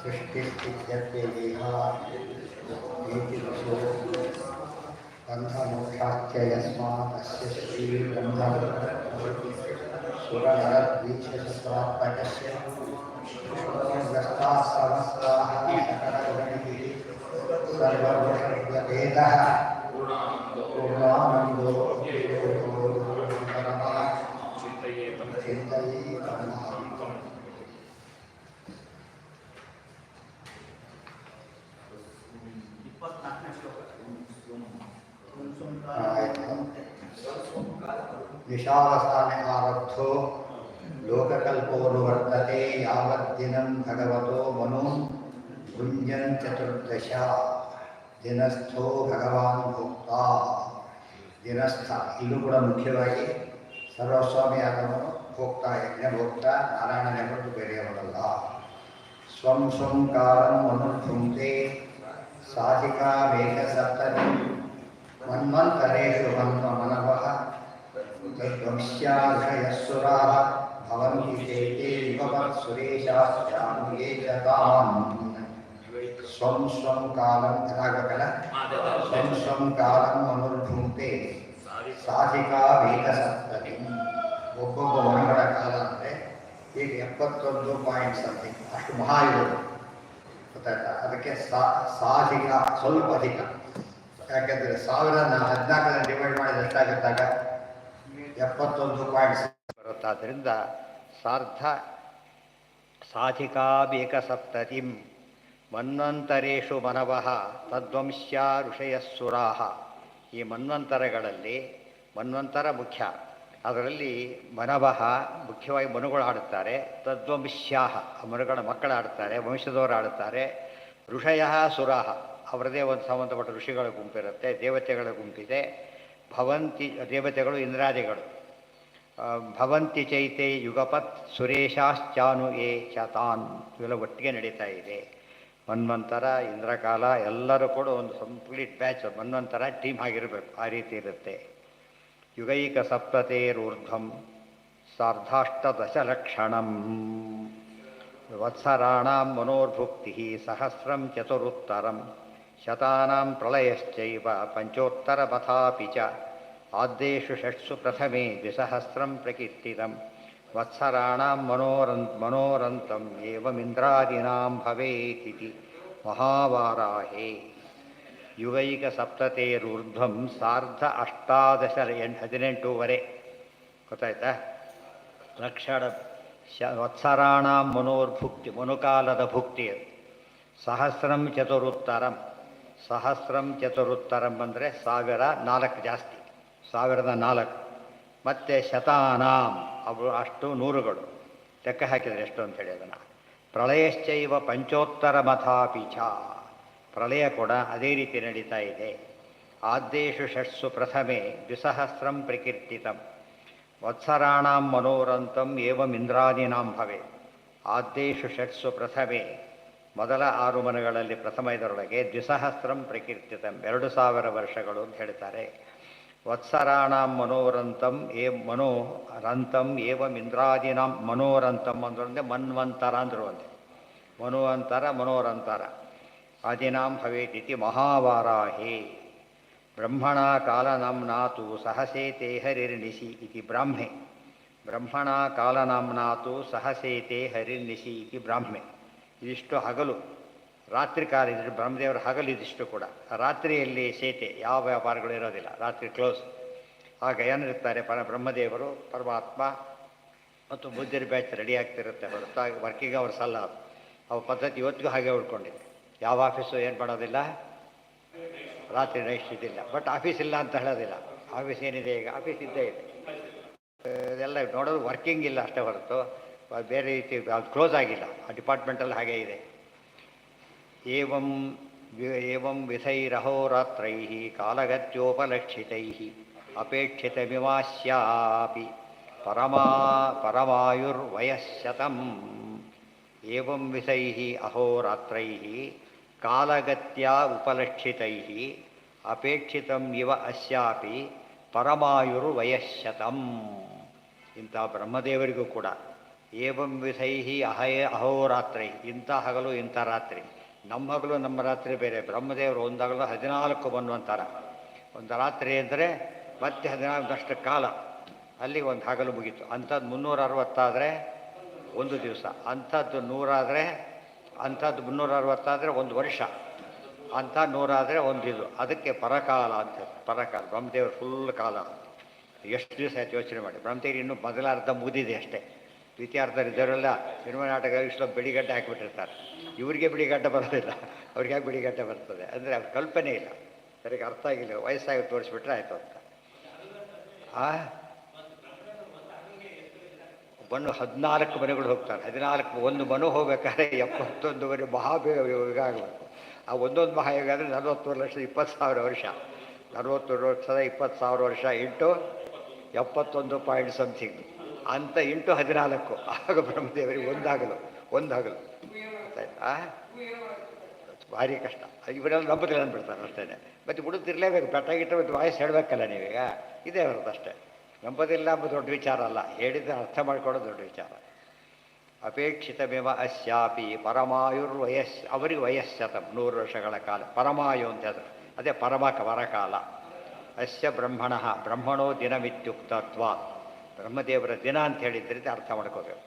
सृष्टिस्थित्यप्ययेहा नीतिदृशो बन्धमोक्षाश्च यस्मात् अस्य श्रीब्रह्मरुद्रः सुरनरद्वीषशस्त्रात्मकस्य विष्णोर्व्यस्ताः समस्ताः सकलगुणनिधिः सर्वदोषव्यपेदः पूर्णानन्दो परमः चिन्तयेतमः। निशावसाने आरब्धो लोककल्पोऽनुवर्तते यावद्दिनं भगवतो मनो भुञ्जन् चतुर्दश ದಿನಸ್ಥೋ ಭಗವಾನ್ ಭೋಕ್ತ ದಿನಸ್ಥ ಇಲ್ಲೂ ಕೂಡ ಮುಖ್ಯವಾಗಿ ಸರ್ವಸ್ವಾಮಿಯಾದವನು ಭೋಕ್ತ ಯಜ್ಞಭೋಕ್ತ ನಾರಾಯಣನೇ ಹೊರತು ಬೇರೆಯವರಲ್ಲ. ಸ್ವಂ ಸ್ವಂ ಕಾಲಂ ಮನುಭುಂಕ್ತೆ ಸಾಧಿಕಾ ವೇಗ ಸಪ್ತತಿ ಮನ್ವಂತರೇಷು ಮನವಃ ತದ್ವಂಶ್ಯಾಋಷಯಸ್ಸುರಾಃ ಭವಂತಿ ಚೇತೆ ಯುಗಪತ್ ಸುರೇಶಾಶ್ಚಾನುಯೇ ಚ ತಾನ್. ಸ್ವಂ ಸ್ವಂ ಕಾಲಂ ಏನಾಗಬೇಕಲ್ಲ, ಸ್ವಂ ಸ್ವಂ ಕಾಲಂ ಮನುರ್ಭುಂಕ್ತೆ ಸಾಧಿಕಾ ವೇದ ಸಪ್ತತಿ. ಒಬ್ಬೊಬ್ಬ ಮನುಗಳ ಕಾಲ ಅಂದರೆ ಈಗ 71 ಪಾಯಿಂಟ್ ಸಮಥಿಂಗ್ ಅಷ್ಟು ಮಹಾಯುಗಗಳು ಗೊತ್ತಾಯ್ತಾ. ಅದಕ್ಕೆ ಸಾಧಿಕ ಸ್ವಲ್ಪ ಅಧಿಕ, ಯಾಕೆಂದರೆ 1014 ಡಿವೈಡ್ ಮಾಡಿದ್ರೆ ಎಷ್ಟಾಗುತ್ತಾಗ 71 ಪಾಯಿಂಟ್ಸ್ ಬರುತ್ತಾದ್ದರಿಂದ ಸಾರ್ಧ ಸಾಧಿಕಾ ವೇಗ ಸಪ್ತತಿಂ ಮನ್ವಂತರೇಷು ಮನವಃ ತದ್ವಂಶ್ಯ ಋಷಯಸ್ಸುರಾಃ. ಈ ಮನ್ವಂತರಗಳಲ್ಲಿ ಮನ್ವಂತರ ಮುಖ್ಯ, ಅದರಲ್ಲಿ ಮನವಃ ಮುಖ್ಯವಾಗಿ ಮನುಗಳು ಆಡುತ್ತಾರೆ. ತದ್ವಂಶ್ಯಾಃ ಮನುಗಳ ಮಕ್ಕಳು ಆಡುತ್ತಾರೆ, ವಂಶದವರು ಆಡುತ್ತಾರೆ. ಋಷಯಃ ಸುರಾಃ ಅವರದೇ ಒಂದು ಸಂಬಂಧಪಟ್ಟ ಋಷಿಗಳ ಗುಂಪಿರುತ್ತೆ, ದೇವತೆಗಳ ಗುಂಪಿದೆ. ಭವಂತಿ ದೇವತೆಗಳು ಇಂದ್ರಾದಿಗಳು. ಭವಂತಿ ಚೈತೆ ಯುಗಪತ್ ಸುರೇಶಾಶ್ಚಾನು ಯೇ ಚ ತಾನ್. ಇವೆಲ್ಲ ಒಟ್ಟಿಗೆ ನಡೀತಾ ಇದೆ. ಮನ್ವಂತರ ಇಂದ್ರಕಾಲ ಎಲ್ಲರೂ ಕೂಡ ಒಂದು ಕಂಪ್ಲೀಟ್ ಬ್ಯಾಚ್ ಮನ್ವಂತರ ಟೀಮ್ ಆಗಿರಬೇಕು, ಆ ರೀತಿ ಇರುತ್ತೆ. ಯುಗೈಕ ಸಪ್ತತೇರೂರ್ಧ್ವಂ ಸಾರ್ಧಾಷ್ಟದಶಲಕ್ಷಣಂ ವತ್ಸರಾಣಾಂ ಮನೋರ್ಭುಕ್ತಿ ಸಹಸ್ರಂ ಚತುರುತ್ತರಂ ಶತಾನಾಂ ಪ್ರಳಯಶ್ಚೈವ ಪಂಚೋತ್ತರಮಥಾಪಿ ಚ ಆದ್ದೇಷು ಷಟ್ಸು ಪ್ರಥಮೇ ದ್ವಿಸಹಸ್ರಂ ಪ್ರಕೀರ್ತಿತಂ ವತ್ಸರಾಣಾಂ ಮನೋರಂತಂ ಏವಮಿಂದ್ರಾದೀನಾಂ ಭವೇತಿತಿ ಮಹಾವಾರಾಹೇ. ಯುಗೈಕ ಸಪ್ತತೇರೂರ್ಧ್ವಂ ಸಾರ್ಧ ಅಷ್ಟಾದಶ 18ವರೆ ಗೊತ್ತಾಯ್ತಾ. ಲಕ್ಷಣ ವತ್ಸರಾಣಾಂ ಮನೋರ್ಭುಕ್ತಿ ಮನುಕಾಲದ ಭುಕ್ತಿ. ಸಹಸ್ರಂ ಚತುರುತ್ತರಂ ಸಹಸ್ರಂ ಚತುರುತ್ತರಂ ಅಂದರೆ 1004 ಜಾಸ್ತಿ, 1004. ಮತ್ತು ಶತಾನಾಂ ಅವು ಅಷ್ಟು ನೂರುಗಳು ಲೆಕ್ಕ ಹಾಕಿದರೆ ಎಷ್ಟು ಅಂಥೇಳಿ ಅದನ್ನು. ಪ್ರಳಯಶ್ಚೈವ ಪಂಚೋತ್ತರ ಮಥಾಪಿ ಚ ಪ್ರಳಯ ಕೂಡ ಅದೇ ರೀತಿ ನಡೀತಾ ಇದೆ. ಆದ್ದೇಶು ಷಟ್ಸು ಪ್ರಥಮೆ ದ್ವಿಸಹಸ್ರಂ ಪ್ರಕೀರ್ತಿತಂ ವತ್ಸರಾಣಾಂ ಮನೋರಂತಂ ಏವಮಿಂದ್ರಾದೀನಾಂ ಭವೆ. ಆದ್ದೇಶು ಷಟ್ಸು ಪ್ರಥಮೆ ಮೊದಲ 6 ಮನಗಳಲ್ಲಿ ಪ್ರಥಮ ಇದರೊಳಗೆ ದ್ವಿಸಹಸ್ರಂ ಪ್ರಕೀರ್ತಿತಂ 2000 ವರ್ಷಗಳು ಅಂತ ಹೇಳ್ತಾರೆ. ವತ್ಸರಾಣಾಂ ಮನೋರಂತಂ ಮನೋರಂತಂ ಏವಮಿಂದ್ರಾದೀನಾಂ ಮನೋರಂತಂ ಅಂದ್ರೆ ಮನ್ವಂತರ ಅಂದರು ಅಂತೆ. ಮನೋವಂತರ ಮನೋರಂತರ ಆದೀನಾಂ ಭವೇತಿತಿ ಮಹಾವಾರಾಹೇ. ಬ್ರಹ್ಮಣ ಕಾಲನಾಮ್ನಾತು ಸಹಸೇತೆ ಹರಿರ್ನಿಶಿ ಇತಿ ಬ್ರಾಹ್ಮೆ. ಬ್ರಹ್ಮಣ ಕಾಲನಾಮ್ನಾತು ಸಹಸೇತೆ ಹರಿರ್ನಿಶಿ ಇತಿ ಬ್ರಾಹ್ಮೆ. ಇದಿಷ್ಟು ಹಗಲು, ರಾತ್ರಿ ಕಾಲ ಇದ್ರೆ ಬ್ರಹ್ಮದೇವರ ಹಗಲು ಇದಿಷ್ಟು ಕೂಡ. ರಾತ್ರಿಯಲ್ಲಿ ಸೇತೆ ಯಾವ ವ್ಯಾಪಾರಗಳು ಇರೋದಿಲ್ಲ, ರಾತ್ರಿ ಕ್ಲೋಸ್. ಆಗ ಏನಿರ್ತಾರೆ ಬ್ರಹ್ಮದೇವರು ಪರಮಾತ್ಮ ಮತ್ತು ಬುದ್ಧಿರ ಬ್ಯಾಚ್ ರೆಡಿ ಆಗ್ತಿರುತ್ತೆ ಹೊರತಾಗಿ ವರ್ಕಿಂಗ್ ಅವರ್ಸ್ ಅಲ್ಲ. ಅವು ಪದ್ಧತಿ ಇವತ್ತಿಗೂ ಹಾಗೆ ಉಳ್ಕೊಂಡಿದೆ. ಯಾವ ಆಫೀಸು ಏನು ಮಾಡೋದಿಲ್ಲ, ರಾತ್ರಿ ನೈಟ್ ಇದಿಲ್ಲ. ಬಟ್ ಆಫೀಸ್ ಇಲ್ಲ ಅಂತ ಹೇಳೋದಿಲ್ಲ. ಆಫೀಸ್ ಏನಿದೆ ಈಗ, ಆಫೀಸ್ ಇದ್ದೇ ಇದೆ. ಇದೆಲ್ಲ ನೋಡೋದು ವರ್ಕಿಂಗ್ ಇಲ್ಲ ಅಷ್ಟೇ ಹೊರತು ಬೇರೆ ರೀತಿ ಅದು ಕ್ಲೋಸ್ ಆಗಿಲ್ಲ. ಆ ಡಿಪಾರ್ಟ್ಮೆಂಟಲ್ಲಿ ಹಾಗೇ ಇದೆ. ಏವಂ ವಿಧೈರಹೋರಾತ್ರೈಃ ಕಾಲಗತ್ಯೋಪಲಕ್ಷಿತೈಃ ಅಪೇಕ್ಷಿತಮಿವಾಸ್ಯಾಪಿ ಪರಮಾಯುರ್ವಯಃಶತಂ. ಏವಂ ವಿಧೈಃ ಅಹೋರಾತ್ರೈಃ ಕಾಲಗತ್ಯಾ ಉಪಲಕ್ಷಿತೈಃ ಅಪೇಕ್ಷಿತಂ ಇವ ಅಸ್ಯಾಪಿ ಪರಮಾಯುರ್ವಯಃಶತಂ. ಇಂಥ ಬ್ರಹ್ಮದೇವರಿಗೂ ಕೂಡ ಏವಂ ವಿಧೈ ಅಹೋರಾತ್ರಿ, ಇಂಥ ಹಗಲು ಇಂಥ ರಾತ್ರಿ. ನಮ್ಮ ಹಗಲು ನಮ್ಮ ರಾತ್ರಿ ಬೇರೆ. ಬ್ರಹ್ಮದೇವರು ಒಂದು ಹಗಲು 14 ಬನ್ನು ಅಂತಾರೆ. ಒಂದು ರಾತ್ರಿ ಅಂದರೆ ಮತ್ತೆ 14 ಕಾಲ, ಅಲ್ಲಿಗೆ ಒಂದು ಹಗಲು ಮುಗೀತು. ಅಂಥದ್ದು 360 ಒಂದು ದಿವಸ, ಅಂಥದ್ದು 100 ಅಂಥದ್ದು 360 ಒಂದು ವರ್ಷ, ಅಂಥ 100 ಒಂದು ಇದು. ಅದಕ್ಕೆ ಪರಕಾಲ ಅಂತ. ಪರಕಾಲ ಬ್ರಹ್ಮದೇವರು ಫುಲ್ ಕಾಲ. ಎಷ್ಟು ದಿವಸ ಆಯ್ತು ಯೋಚನೆ ಮಾಡಿ. ಬ್ರಹ್ಮದೇವರು ಇನ್ನೂ ಮೊದಲಾರ್ಧ ಮುಗಿದಿದೆ ಅಷ್ಟೇ. ದ್ವಿತೀಯಾರ್ಧರಿದ್ದವರೆಲ್ಲ ಸಿನಿಮಾ ನಾಟಕ ಇಷ್ಟೋ ಬಿಳಿಗಡ್ಡೆ ಹಾಕಿಬಿಟ್ಟಿರ್ತಾರೆ. ಇವರಿಗೆ ಬಿಳಿಗಡ್ಡೆ ಬರೋದಿಲ್ಲ, ಅವ್ರಿಗೆ ಯಾಕೆ ಬಿಳಿಗಡ್ಡೆ ಬರ್ತದೆ ಅಂದರೆ ಅವ್ರ ಕಲ್ಪನೆ ಇಲ್ಲ, ಸರಿಗೆ ಅರ್ಥ ಆಗಿಲ್ಲ. ವಯಸ್ಸಾಗಿ ತೋರಿಸ್ಬಿಟ್ರೆ ಆಯಿತು ಅಂತ. ಬನ್ನು 14 ಮನೆಗಳು ಹೋಗ್ತಾರೆ. 14 ಒಂದು ಮನು ಹೋಗ್ಬೇಕಾದ್ರೆ 71 ಮಹಾಬೇಗ ಯುಗ ಆಗಬೇಕು. ಆ ಒಂದೊಂದು ಮಹಾಯುಗ ಅಂದರೆ 41,20,000 ವರ್ಷ. 41 ವರ್ಷದ 20,000 ವರ್ಷ ಇಂಟು 71 ಪಾಯಿಂಟ್ ಸಮಥಿಂಗ್ ಅಂತ ಇಂಟು 14. ಆಗ ಬ್ರಹ್ಮದೇವರಿಗೆ ಒಂದು ಹಗಲು ಆಯ್ತಾ. ಭಾರಿ ಕಷ್ಟ. ಇವರೆಲ್ಲ ನಂಬುತ್ತಿಲ್ಲ ಅಂದ್ಬಿಡ್ತಾರೆ ಅಷ್ಟೇ. ಮತ್ತು ಬಿಡುತ್ತಿರಲೇಬೇಕು. ಬೆಟ್ಟಾಗಿಟ್ಟು ಮತ್ತು ವಾಯ್ಸ್ ಹೇಳಬೇಕಲ್ಲ ನೀವೀಗ. ಇದೇ ಬರುತ್ತೆ ಅಷ್ಟೇ. ನಂಬೋದಿಲ್ಲ ಎಂಬುದು ದೊಡ್ಡ ವಿಚಾರ ಅಲ್ಲ, ಹೇಳಿದ್ರೆ ಅರ್ಥ ಮಾಡ್ಕೊಳ್ಳೋದು ದೊಡ್ಡ ವಿಚಾರ. ಅಪೇಕ್ಷಿತಮೇವ ಅಸ್ಯಾಪಿ ಪರಮಾಯುರ್ವಯಸ್, ಅವರಿಗೆ ವಯಸ್ಸತಂ 100 ವರ್ಷಗಳ ಕಾಲ. ಪರಮಾಯು ಅಂತ ಹೇಳಿದ್ರು, ಅದೇ ವರಕಾಲ. ಅಸ್ಯ ಬ್ರಹ್ಮಣೋ ದಿನಮಿತ್ಯುಕ್ತತ್ವ. ಬ್ರಹ್ಮದೇವರ ದಿನ ಅಂತ ಹೇಳಿದ್ರಿಂದ ಅರ್ಥ ಮಾಡ್ಕೋಬೇಕು.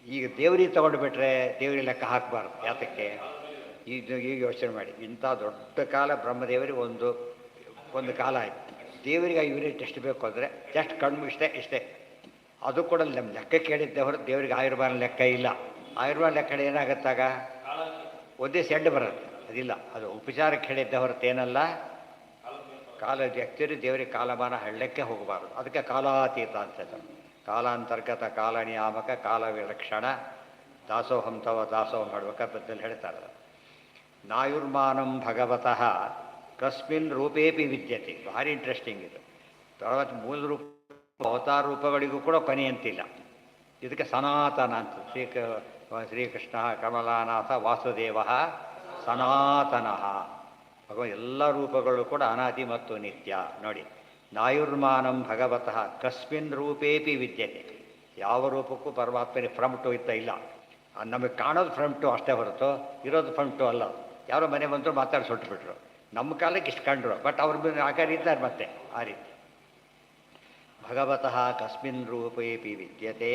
ಈಗ ದೇವರಿಗೆ ತಗೊಂಡು ಬಿಟ್ರೆ ದೇವರಿಗೆ ಲೆಕ್ಕ ಹಾಕಬಾರ್ದು. ಯಾತಕ್ಕೆ? ಈಗ ಯೋಚನೆ ಮಾಡಿ. ಇಂಥ ದೊಡ್ಡ ಕಾಲ ಬ್ರಹ್ಮದೇವರಿಗೆ ಒಂದು ಕಾಲ ಆಯಿತು. ದೇವರಿಗೆ ಯೂನಿಟ್ ಎಷ್ಟು ಬೇಕು ಅಂದರೆ ಜಸ್ಟ್ ಕಣ್ಣು ಇಷ್ಟೇ. ಅದು ಕೂಡ ನಮ್ಮ ಲೆಕ್ಕಕ್ಕೆ ಹೇಳಿದ್ದೆ ಹೊರತು ದೇವರಿಗೆ ಆಯುರ್ಮಾನ ಲೆಕ್ಕ ಇಲ್ಲ. ಆಯುರ್ಮಾನ ಲೆಕ್ಕ ಏನಾಗುತ್ತಾಗ ಒಂದೇ ಸೆಂಡ್ ಬರುತ್ತೆ, ಅದಿಲ್ಲ. ಅದು ಉಪಚಾರಕ್ಕೆ ಹೇಳಿದ್ದೆ ಹೊರತು ಏನಲ್ಲ. ಕಾಲ ವ್ಯಕ್ತಿಯರು ದೇವರಿಗೆ ಕಾಲಮಾನ ಹೇಳಲಿಕ್ಕೆ ಹೋಗಬಾರದು. ಅದಕ್ಕೆ ಕಾಲಾತೀತ ಅಂತ. ಕಾಲಾಂತರ್ಗತ, ಕಾಲ ನಿಯಾಮಕ, ಕಾಲ ವಿಲಕ್ಷಣ, ದಾಸೋಹಂ ತವ ದಾಸೋಹಂ ಮಾಡ್ಬೇಕಾದಲ್ಲಿ ಹೇಳ್ತಾರೆ. ನಾಯುರ್ಮಾನಂ ಭಗವತಃ ಕಸ್ಮಿನ್ ರೂಪೇಪಿ ವಿದ್ಯತೆ. ಭಾರಿ ಇಂಟ್ರೆಸ್ಟಿಂಗ್ ಇದು. తర్వాత ಮೂಲ ರೂಪ ಅವತಾರ ರೂಪಗಳಿಗೂ ಕೂಡ ಕೊನೆಯಂತಿಲ್ಲ. ಇದಕ್ಕೆ ಸನಾತನ ಅಂತ. ಶ್ರೀಕೃಷ್ಣ ಕಮಲಾನಾಥ ವಾಸುದೇವ ಸನಾತನಃ. ಭಗವ ಎಲ್ಲ ರೂಪಗಳು ಕೂಡ ಅನಾದಿ ಮತ್ತು ನಿತ್ಯ. ನೋಡಿ, ನಾಯುರ್ಮಾನಂ ಭಗವತಃ ಕಸ್ಮಿನ್ ರೂಪೇಪಿ ವಿದ್ಯತೆ. ಯಾವ ರೂಪಕ್ಕೂ ಪರಮಾತ್ಮನಿಗೆ ಫ್ರಮ್ ಟು ಇಲ್ಲ. ನಮಗೆ ಕಾಣೋದು ಫ್ರಮ್ ಟು ಅಷ್ಟೇ ಹೊರತು ಇರೋದು ಫ್ರಮ್ ಟು ಅಲ್ಲ. ಯಾರೋ ಮನೆ ಬಂದರು ಮಾತಾಡಿ ಸುಟ್ಟುಬಿಟ್ರು. ನಮ್ಮ ಕಾಲಕ್ಕೆ ಇಷ್ಟು ಕಂಡ್ರು, ಬಟ್ ಅವ್ರ ಆಕಾರ ಇದ್ದಾರೆ ಮತ್ತೆ ಆ ರೀತಿ. ಭಗವತಃ ಕಸ್ಮಿನ್ ರೂಪೇಪಿ ವಿದ್ಯತೆ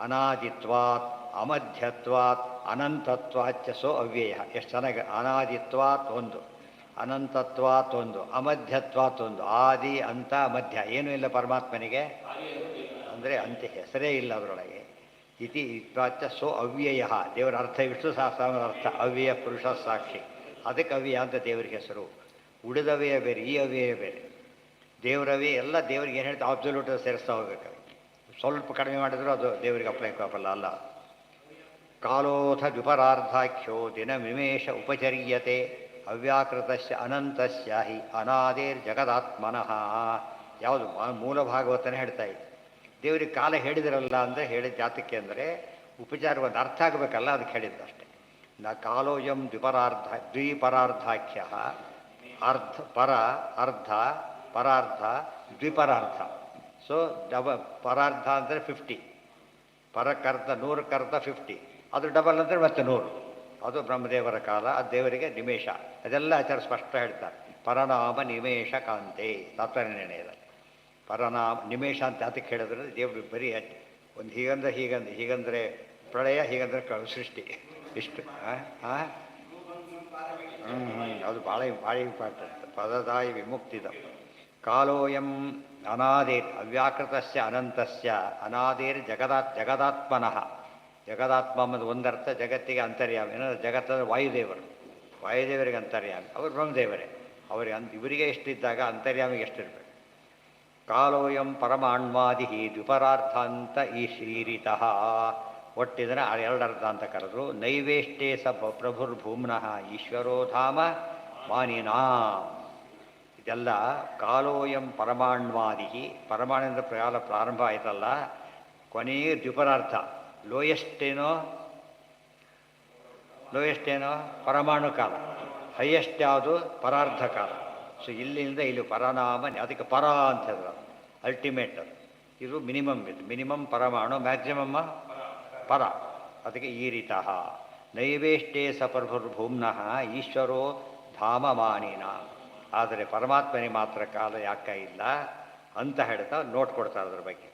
ಅನಾದಿತ್ವಾತ್ ಅಮಧ್ಯತ್ವಾತ್ ಅನಂತತ್ವಾಚ್ಚ ಸೋ ಅವ್ಯಯ. ಎಷ್ಟು ಚೆನ್ನಾಗಿ. ಅನಾದಿತ್ವಾತ್ ಒಂದು, ಅನಂತತ್ವಾತ್ ಒಂದು, ಅಮಧ್ಯತ್ವಾತ್ ಒಂದು. ಆದಿ ಅಂತ ಮಧ್ಯ ಏನೂ ಇಲ್ಲ ಪರಮಾತ್ಮನಿಗೆ. ಅಂದರೆ ಅಂತ್ಯ ಹೆಸರೇ ಇಲ್ಲ ಅದರೊಳಗೆ. ಇತಿ ಇತ್ವಾಚ್ಚ ಸೋ ಅವ್ಯಯ. ದೇವರ ಅರ್ಥ ವಿಷ್ಣು ಸಹಸ್ರನಾಮದ ಅರ್ಥ ಅವ್ಯಯ ಪುರುಷ ಸಾಕ್ಷಿ. ಅದಕ್ಕೆ ಅವ್ಯಯ ಅಂತ ದೇವರಿಗೆ ಹೆಸರು. ಉಳಿದವ್ಯಯ ಬೇರೆ, ಈ ಅವ್ಯಯ ಬೇರೆ. ದೇವರವೇ ಎಲ್ಲ ದೇವರಿಗೆ ಏನು ಹೇಳ್ತಾ ಅಬ್ಸಲ್ಯೂಟ್ ಸೇರಿಸ್ತಾ ಹೋಗ್ಬೇಕು. ಸ್ವಲ್ಪ ಕಡಿಮೆ ಮಾಡಿದ್ರು ಅದು ದೇವರಿಗೆ ಅಪ್ಲೈ ಅಲ್ಲ. ಕಾಲೋಥ ದ್ವಿಪರಾರ್ಧಾಖ್ಯೋ ದಿನಮಿಮೇಶ ಉಪಚರ್ಯತೆ ಅವ್ಯಾಕೃತಸ್ಯ ಅನಂತಸ್ಯ ಹಿ ಅನಾದೇರ್ ಜಗದಾತ್ಮನಃ. ಯಾವುದು ಮೂಲ ಭಾಗವತನೇ ಹೇಳ್ತಾ ಇತ್ತು. ದೇವರಿಗೆ ಕಾಲ ಹೇಳಿದ್ರಲ್ಲ ಅಂದರೆ ಹೇಳಿದ ಜಾತಕ್ಕೆ ಅಂದರೆ ಉಪಚಾರ ಒಂದು ಅರ್ಥ ಆಗಬೇಕಲ್ಲ, ಅದಕ್ಕೆ ಹೇಳಿದ್ದು ಅಷ್ಟೇ. ನ ಕಾಲೋಯಂ ದ್ವಿಪರಾರ್ಧಾಖ್ಯ. ಅರ್ಧ ಪರ ಅರ್ಧ ಪರಾರ್ಧ ದ್ವಿಪರಾರ್ಧ. ಸೊ ಪರಾರ್ಧ ಅಂದರೆ 50, ಪರಕ್ಕರ್ಧ 100ಕ್ಕರ್ಧ 50, ಅದು ಡಬಲ್ ಅಂದರೆ ಮತ್ತೆ 100. ಅದು ಬ್ರಹ್ಮದೇವರ ಕಾಲ. ಅದು ದೇವರಿಗೆ ನಿಮೇಷ. ಅದೆಲ್ಲ ಆಚಾರ ಸ್ಪಷ್ಟ ಹೇಳ್ತಾರೆ. ಪರನಾಮ ನಿಮೇಷ ಕಾಂತೆ ತಾತ್ಪರ್ಯನಿರ್ಣಯದಲ್ಲಿ. ಪರನಾಮ ನಿಮೇಷ ಅಂತ ಅದಕ್ಕೆ ಹೇಳಿದ್ರೆ ದೇವರು ಬರೀ ಒಂದು ಹೀಗಂದರೆ ಪ್ರಳಯ, ಹೀಗಂದರೆ ಸೃಷ್ಟಿ, ಇಷ್ಟು. ಅದು ಭಾಳ ಇಂಪಾರ್ಟೆಂಟ್. ಪದದಾಯಿ ವಿಮುಕ್ತಿದ. ಕಾಲೋಯಂ ಅನಾದೇರ್ ಅವ್ಯಾಕೃತಸ್ಯ ಅನಂತಸ್ಯ ಅನಾದೇರ್ ಜಗದಾತ್ಮನಃ. ಜಗದಾತ್ಮ ಅನ್ನೋದು ಒಂದರ್ಥ, ಜಗತ್ತಿಗೆ ಅಂತರ್ಯಾಮಿ. ಏನಾದ್ರು ಜಗತ್ತದ ವಾಯುದೇವರಿಗೆ ಅಂತರ್ಯಾಮಿ. ಅವರು ಬ್ರಹ್ಮದೇವರೇ. ಅವರಿಗೆ ಇವರಿಗೆ ಎಷ್ಟಿದ್ದಾಗ ಅಂತರ್ಯಾಮಿಗೆ ಎಷ್ಟಿರಬೇಕು. ಕಾಲೋಯಂ ಪರಮಾಣ್ವಾದಿ ದ್ವಿಪರಾರ್ಥಾಂತ ಈಶೀರಿತಃ. ಒಟ್ಟಿದ್ರೆ 2 ಅರ್ಧ ಅಂತ ಕರೆದ್ರು. ನೈವೇಷ್ಟೇ ಸ ಪ್ರಭುರ್ಭೂಮ್ನಃ ಈಶ್ವರೋ ಧಾಮ ಮಾನಿನಾ. ಇದೆಲ್ಲ ಕಾಲೋಯಂ ಪರಮಾಣ್ವಾದಿ. ಪರಮಾಣಿಂದ ಕಾಲ ಪ್ರಾರಂಭ ಆಯ್ತಲ್ಲ, ಕೊನೆಯ ದ್ವಿಪರಾರ್ಥ. ಲೋಯೆಸ್ಟೇನೋ ಪರಮಾಣು ಕಾಲ. ಹೈಯೆಸ್ಟ್ ಯಾವುದು? ಪರಾರ್ಧ ಕಾಲ. ಸೊ ಇಲ್ಲಿಂದ ಇಲ್ಲಿ ಪರನಾಮ, ಅದಕ್ಕೆ ಪರ ಅಂತ ಹೇಳಿದ್ರು. ಅಲ್ಟಿಮೇಟ್. ಇದು ಮಿನಿಮಮ್. ಇದು ಮಿನಿಮಮ್ ಪರಮಾಣು, ಮ್ಯಾಕ್ಸಿಮಮ್ಮ ಪರ, ಅದಕ್ಕೆ ಈರಿತಃ. ನೈವೇಷ್ಟೇ ಸಪ್ರಭುರ್ಭೂಮ್ನಃ ಈಶ್ವರೋ ಧಾಮಮಾನಿನ. ಆದರೆ ಪರಮಾತ್ಮನಿಗೆ ಮಾತ್ರ ಕಾಲ ಯಾಕ ಇಲ್ಲ ಅಂತ ಹೇಳ್ತಾ ನೋಟ್ ಕೊಡ್ತಾರೆ ಅದ್ರ ಬಗ್ಗೆ.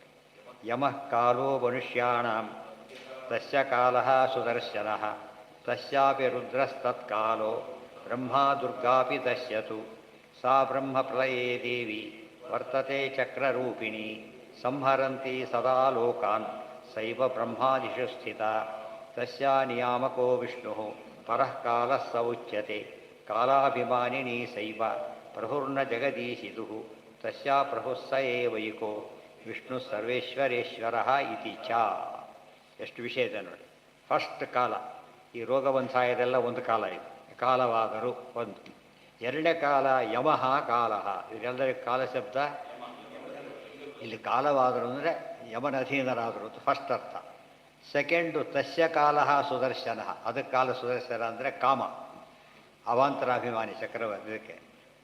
ಯಮಃ ಕಾಲೋ ಮನುಷ್ಯಾಣಾಂ ತಸ್ಯ ಕಾಲಃ ಸುದರ್ಶನಃ ತಸ್ಯಾಪಿ ರುದ್ರಸ್ತತ್ಕಾಲೋ ಬ್ರಹ್ಮಾ ದುರ್ಗಾಪಿ ತಸ್ಯತು ಸಾ ಬ್ರಹ್ಮಪ್ರಳಯೇ ದೇವಿ ವರ್ತತೆ ಚಕ್ರರೂಪಿಣಿ ಸಂಹರಂತಿ ಸದಾ ಲೋಕಾನ್ ಸೈವ ಬ್ರಹ್ಮಾದಿಷು ಸ್ಥಿತ ತಸ್ಯಾ ನಿಯಾಮಕೋ ವಿಷ್ಣುಃ ಪರಃ ಕಾಲಃ ಸ ಉಚ್ಯತೆ ಕಾಲಾಭಿಮಾನಿನಿ ಸೈವ ಪ್ರಭುರ್ನ ಜಗದೀಶಿದುಃ ತಸ್ಯಾ ಪ್ರಭುಃ ಸ ಏವೈಕೋ ವಿಷ್ಣು ಸರ್ವೇಶ್ವರೇಶ್ವರಃ ಇತಿ ಚ. ಎಷ್ಟು ವಿಷಯ ಇದೆ ನೋಡಿ. ಫಸ್ಟ್ ಕಾಲ, ಈ ರೋಗ ಸಾಯೋದೆಲ್ಲ ಒಂದು ಕಾಲ ಇದೆ, ಕಾಲವಾದರು ಒಂದು. ಎರಡನೇ ಕಾಲ ಯಮಃ ಕಾಲಃ, ಇವರೆಲ್ಲರಿಗೂ ಕಾಲ ಶಬ್ದ ಇಲ್ಲಿ ಕಾಲವಾದರು ಅಂದರೆ ಯಮನ ಅಧೀನರಾದರು ಅಂತ ಫಸ್ಟ್ ಅರ್ಥ. ಸೆಕೆಂಡು ತಸ್ಯ ಕಾಲಃ ಸುದರ್ಶನ, ಅದಕ್ಕೆ ಕಾಲ ಸುದರ್ಶನ ಅಂದರೆ ಕಾಮ, ಅವಾಂತರಾಭಿಮಾನಿ ಚಕ್ರವರ್ತಿ. ಇದಕ್ಕೆ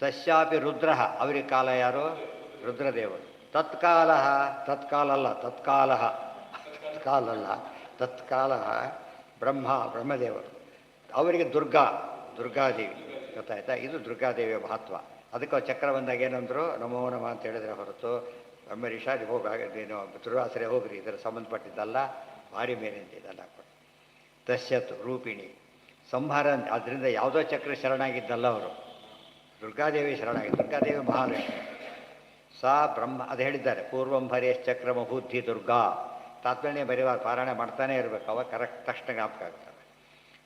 ತಸ್ಯಾಪಿ ರುದ್ರ, ಅವರಿಗೆ ಕಾಲ ಯಾರು? ರುದ್ರದೇವರು. ತತ್ಕಾಲ, ತತ್ಕಾಲ ಅಲ್ಲ, ತತ್ಕಾಲ ತತ್ಕಾಲಲ್ಲ, ತತ್ಕಾಲ ಬ್ರಹ್ಮದೇವರು. ಅವರಿಗೆ ದುರ್ಗಾದೇವಿ, ಗೊತ್ತಾಯ್ತಾ? ಇದು ದುರ್ಗಾದೇವಿಯ ಮಹತ್ವ. ಅದಕ್ಕೆ ಚಕ್ರ ಬಂದಾಗ ಏನಂದ್ರು ನಮೋ ನಮಃ ಅಂತ ಹೇಳಿದ್ರೆ ಹೊರತು ಬ್ರಹ್ಮರಿಷಾದಿ ಹೋಗೇನೋ ದುರ್ವಾಸರೆ ಹೋಗ್ರಿ, ಇದರ ಸಂಬಂಧಪಟ್ಟಿದ್ದಲ್ಲ, ಭಾರಿ ಮೇಲಿಂದಿದ್ದಲ್ಲ. ತಸ್ಯತ್ ರೂಪಿಣಿ ಸಂಹಾರ, ಅದರಿಂದ ಯಾವುದೋ ಚಕ್ರ ಶರಣಾಗಿದ್ದಲ್ಲ ಅವರು, ದುರ್ಗಾದೇವಿ ಶರಣಾಗಿದ್ದು. ದುರ್ಗಾದೇವಿ ಮಹಾಲಕ್ಷ್ಮಿ. ಸಾ ಬ್ರಹ್ಮ, ಅದು ಹೇಳಿದ್ದಾರೆ ಪೂರ್ವಂ ಹರೇಶ್ ಚಕ್ರಮ ಬುದ್ಧಿ ದುರ್ಗಾ. ತಾತ್ಪರ್ಯ ಬರೆಯುವ ಪಾರಾಯಣ ಮಾಡ್ತಾನೆ ಇರಬೇಕು, ಅವಾಗ ಕರೆಕ್ಟ್ ತಕ್ಷಣ ಜ್ಞಾಪಕ ಆಗ್ತವೆ.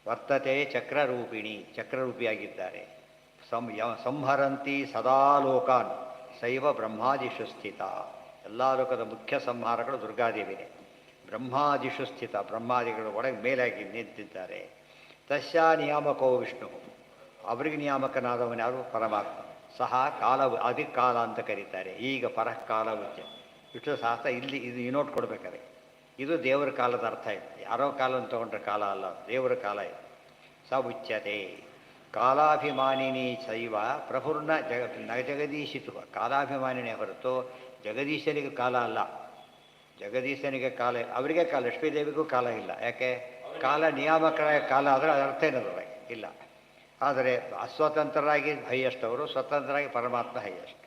ವರ್ತತೆ ಚಕ್ರರೂಪಿಣಿ, ಚಕ್ರರೂಪಿಯಾಗಿದ್ದಾರೆ. ಸಂಹರಂತಿ ಸದಾ ಲೋಕಾನ್ ಸೈವ ಬ್ರಹ್ಮಾದಿಷು ಸ್ಥಿತ. ಎಲ್ಲ ಲೋಕದ ಮುಖ್ಯ ಸಂಹಾರಗಳು ದುರ್ಗಾದೇವಿನೇ. ಬ್ರಹ್ಮಾದಿಷು ಸ್ಥಿತ, ಬ್ರಹ್ಮಾದಿಗಳು ಒಳಗೆ ಮೇಲಾಗಿ ನಿಂತಿದ್ದಾರೆ. ತಸ್ಯಾ ನಿಯಾಮಕೋ ವಿಷ್ಣು, ಅವರಿಗೆ ನಿಯಾಮಕನಾದವನು ಯಾರು? ಪರಮಾತ್ಮ. ಸಹ ಕಾಲ, ಅದಕ್ಕೆ ಕಾಲ ಅಂತ ಕರೀತಾರೆ. ಈಗ ಪರಃ ಕಾಲ ಉಚ್ಯ. ವಿಷ್ಣು ಶಾಸ್ತ್ರ ಇಲ್ಲಿ ಇದು ನೋಟ್ ಕೊಡ್ಬೇಕಾದ್ರೆ ಇದು ದೇವರ ಕಾಲದ ಅರ್ಥ ಇದೆ. ಯಾರೋ ಕಾಲವನ್ನು ತೊಗೊಂಡ್ರೆ ಕಾಲ ಅಲ್ಲ, ದೇವರ ಕಾಲ ಇದೆ. ಸ ಉಚ್ಯತೆ ಕಾಲಾಭಿಮಾನಿನಿ ಶೈವ ಪ್ರಭುರ್ನ ಜಗದೀಶಿತು. ಕಾಲಾಭಿಮಾನಿನೇ ಹೊರತು ಜಗದೀಶನಿಗೆ ಕಾಲ ಅಲ್ಲ. ಜಗದೀಶನಿಗೆ ಕಾಲ, ಅವರಿಗೆ ಕಾಲ, ಲಕ್ಷ್ಮೀದೇವಿಗೂ ಕಾಲ ಇಲ್ಲ. ಯಾಕೆ? ಕಾಲ ನಿಯಾಮಕರ ಕಾಲ ಆದರೆ ಅದರ ಅರ್ಥ ಏನದ ಇಲ್ಲ. ಆದರೆ ಅಸ್ವತಂತ್ರರಾಗಿ ಹೈಯೆಸ್ಟ್ ಅವರು, ಸ್ವತಂತ್ರರಾಗಿ ಪರಮಾತ್ಮ ಹೈಯೆಸ್ಟ್.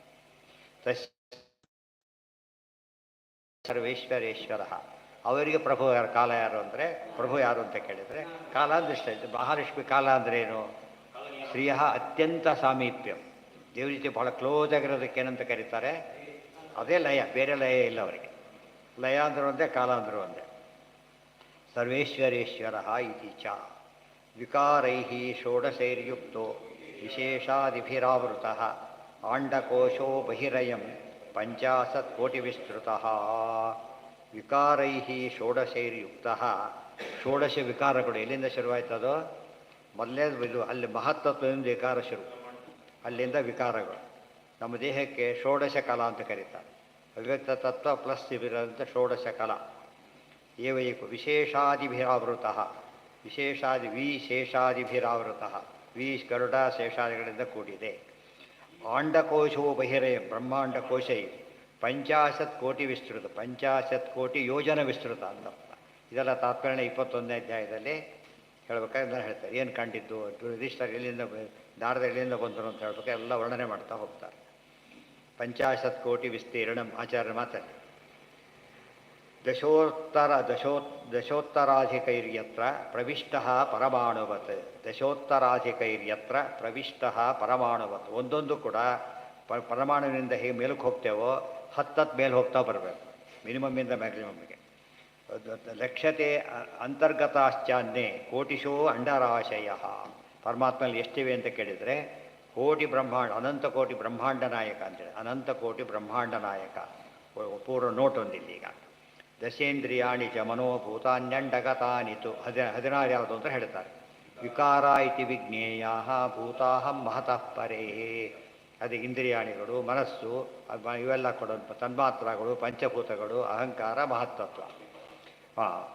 ಸರ್ವೇಶ್ವರೇಶ್ವರ, ಅವರಿಗೆ ಪ್ರಭು ಯಾರು? ಕಾಲ ಯಾರು ಅಂದರೆ ಪ್ರಭು ಯಾರು ಅಂತ ಕೇಳಿದರೆ ಕಾಲ ಅಂದ್ರೆ ಮಹಾಲಕ್ಷ್ಮಿ ಕಾಲ ಅಂದರೆ ಏನು? ಶ್ರೀಯ ಅತ್ಯಂತ ಸಾಮೀಪ್ಯ, ದೇವ್ರ ಜೊತೆ ಬಹಳ ಕ್ಲೋಸ್ ಆಗಿರೋದಕ್ಕೆ ಏನಂತ ಕರೀತಾರೆ? ಅದೇ ಲಯ, ಬೇರೆ ಲಯ ಇಲ್ಲ ಅವರಿಗೆ. ಲಯ ಅಂದರೂ ಒಂದೇ, ಕಾಲ ಅಂದರೂ ಒಂದೇ. ಸರ್ವೇಶ್ವರೇಶ್ವರ ಇತಿ ಚ. ವಿಕಾರೈ ಷೋಡಶೈರ್ಯುಕ್ತೋ ವಿಶೇಷಾದಿಭಿರಾವೃತ ಆಂಡಕೋಶೋ ಬಹಿರಯಂ ಪಂಚಾಶತ್ ಕೋಟಿ ವಿಸ್ತೃತ. ವಿಕಾರೈ ಷೋಡಶೈರ್ಯುಕ್ತ, ಷೋಡಶ ವಿಕಾರಗಳು ಎಲ್ಲಿಂದ ಶುರುವಾಯ್ತದೋ? ಮೊದಲನೇದು ಇದು, ಅಲ್ಲಿ ಮಹತ್ತತ್ವದಿಂದ ವಿಕಾರ ಶುರು, ಅಲ್ಲಿಂದ ವಿಕಾರಗಳು. ನಮ್ಮ ದೇಹಕ್ಕೆ ಷೋಡಶ ಕಲ ಅಂತ ಕರೀತಾರೆ. ಅವ್ಯಕ್ತ ತತ್ವ ಪ್ಲಸ್ ಇವಿರಂತ ಷೋಡಶ ಕಲ. ಏವೈಕು ವಿಶೇಷಾದಿಭಿರಾವೃತ, ವಿಶೇಷಾದಿಭಿರಾವೃತ, ಗರುಡ ಶೇಷಾದಿಗಳಿಂದ ಕೂಡಿದೆ. ಆಂಡಕೋಶೋ ಬಹಿರಯ, ಬ್ರಹ್ಮಾಂಡ ಕೋಶ ಇದೆ. ಪಂಚಾಶತ್ ಕೋಟಿ ವಿಸ್ತೃತ, ಪಂಚಾಶತ್ ಕೋಟಿ ಯೋಜನ ವಿಸ್ತೃತ ಅಂತ. ಇದೆಲ್ಲ ತಾತ್ಪರ್ಯ 21ನೇ ಅಧ್ಯಾಯದಲ್ಲಿ ಹೇಳ್ಬೇಕಾದ್ರೆ ನಾನು ಹೇಳ್ತಾರೆ. ಏನು ಕಂಡಿದ್ದು, ಯುಧಿಷ್ಠಿರ ಎಲ್ಲಿಂದ, ನಾರದ ಎಲ್ಲಿಂದ ಬಂದರು ಅಂತ ಹೇಳ್ಬೇಕು, ಎಲ್ಲ ವರ್ಣನೆ ಮಾಡ್ತಾ ಹೋಗ್ತಾರೆ. ಪಂಚಾಶತ್ ಕೋಟಿ ವಿಸ್ತೀರ್ಣ ಆಚಾರ್ಯ ಮಾತಾಡಿ. ದಶೋತ್ತರಾಧಿಕೈರ್ಯತ್ರ ಪ್ರವಿಷ್ಟ ಪರಮಾಣುವತ್, ದಶೋತ್ತರಾಧಿಕೈರ್ಯತ್ರ ಪ್ರವಿಷ್ಟ ಪರಮಾಣುವತ್. ಒಂದೊಂದು ಕೂಡ ಪರಮಾಣುವಿನಿಂದ ಹೇಗೆ ಮೇಲಕ್ಕೆ ಹೋಗ್ತೇವೋ 10 ಮೇಲೆ ಹೋಗ್ತಾ ಬರಬೇಕು, ಮಿನಿಮಮ್ಮಿಂದ ಮ್ಯಾಕ್ಸಿಮಮ್ಗೆ. ಲಕ್ಷ್ಯತೆ ಅಂತರ್ಗತಾಶ್ಚಾನ್ಯೇ ಕೋಟಿಶೋ ಅಂಡರಾಶಯ. ಪರಮಾತ್ಮಲ್ಲಿ ಎಷ್ಟಿವೆ ಅಂತ ಕೇಳಿದರೆ ಕೋಟಿ ಬ್ರಹ್ಮಾಂಡ, ಅನಂತ ಕೋಟಿ ಬ್ರಹ್ಮಾಂಡ ನಾಯಕ ಅಂತೇಳಿ, ಅನಂತ ಕೋಟಿ ಬ್ರಹ್ಮಾಂಡ ನಾಯಕ. ಪೂರ್ವ ನೋಟ್ ಒಂದಿಲ್ಲ ಈಗ. ದಶೇಂದ್ರಿಯಾಣಿ ಚ ಮನೋಭೂತಾನ್ಯಂಡಗತಾನಿತು. 16 ಯಾವುದು ಅಂತ ಹೇಳ್ತಾರೆ. ವಿಕಾರ ಇತಿ ವಿಜ್ಞೇಯ ಭೂತಾಹಂ ಮಹತಃ ಪರೇ. ಅದು ಇಂದ್ರಿಯಾಣಿಗಳು, ಮನಸ್ಸು, ಇವೆಲ್ಲ ಕೊಡೋ ತನ್ಮಾತ್ರಗಳು, ಪಂಚಭೂತಗಳು, ಅಹಂಕಾರ, ಮಹತ್ತತ್ವ.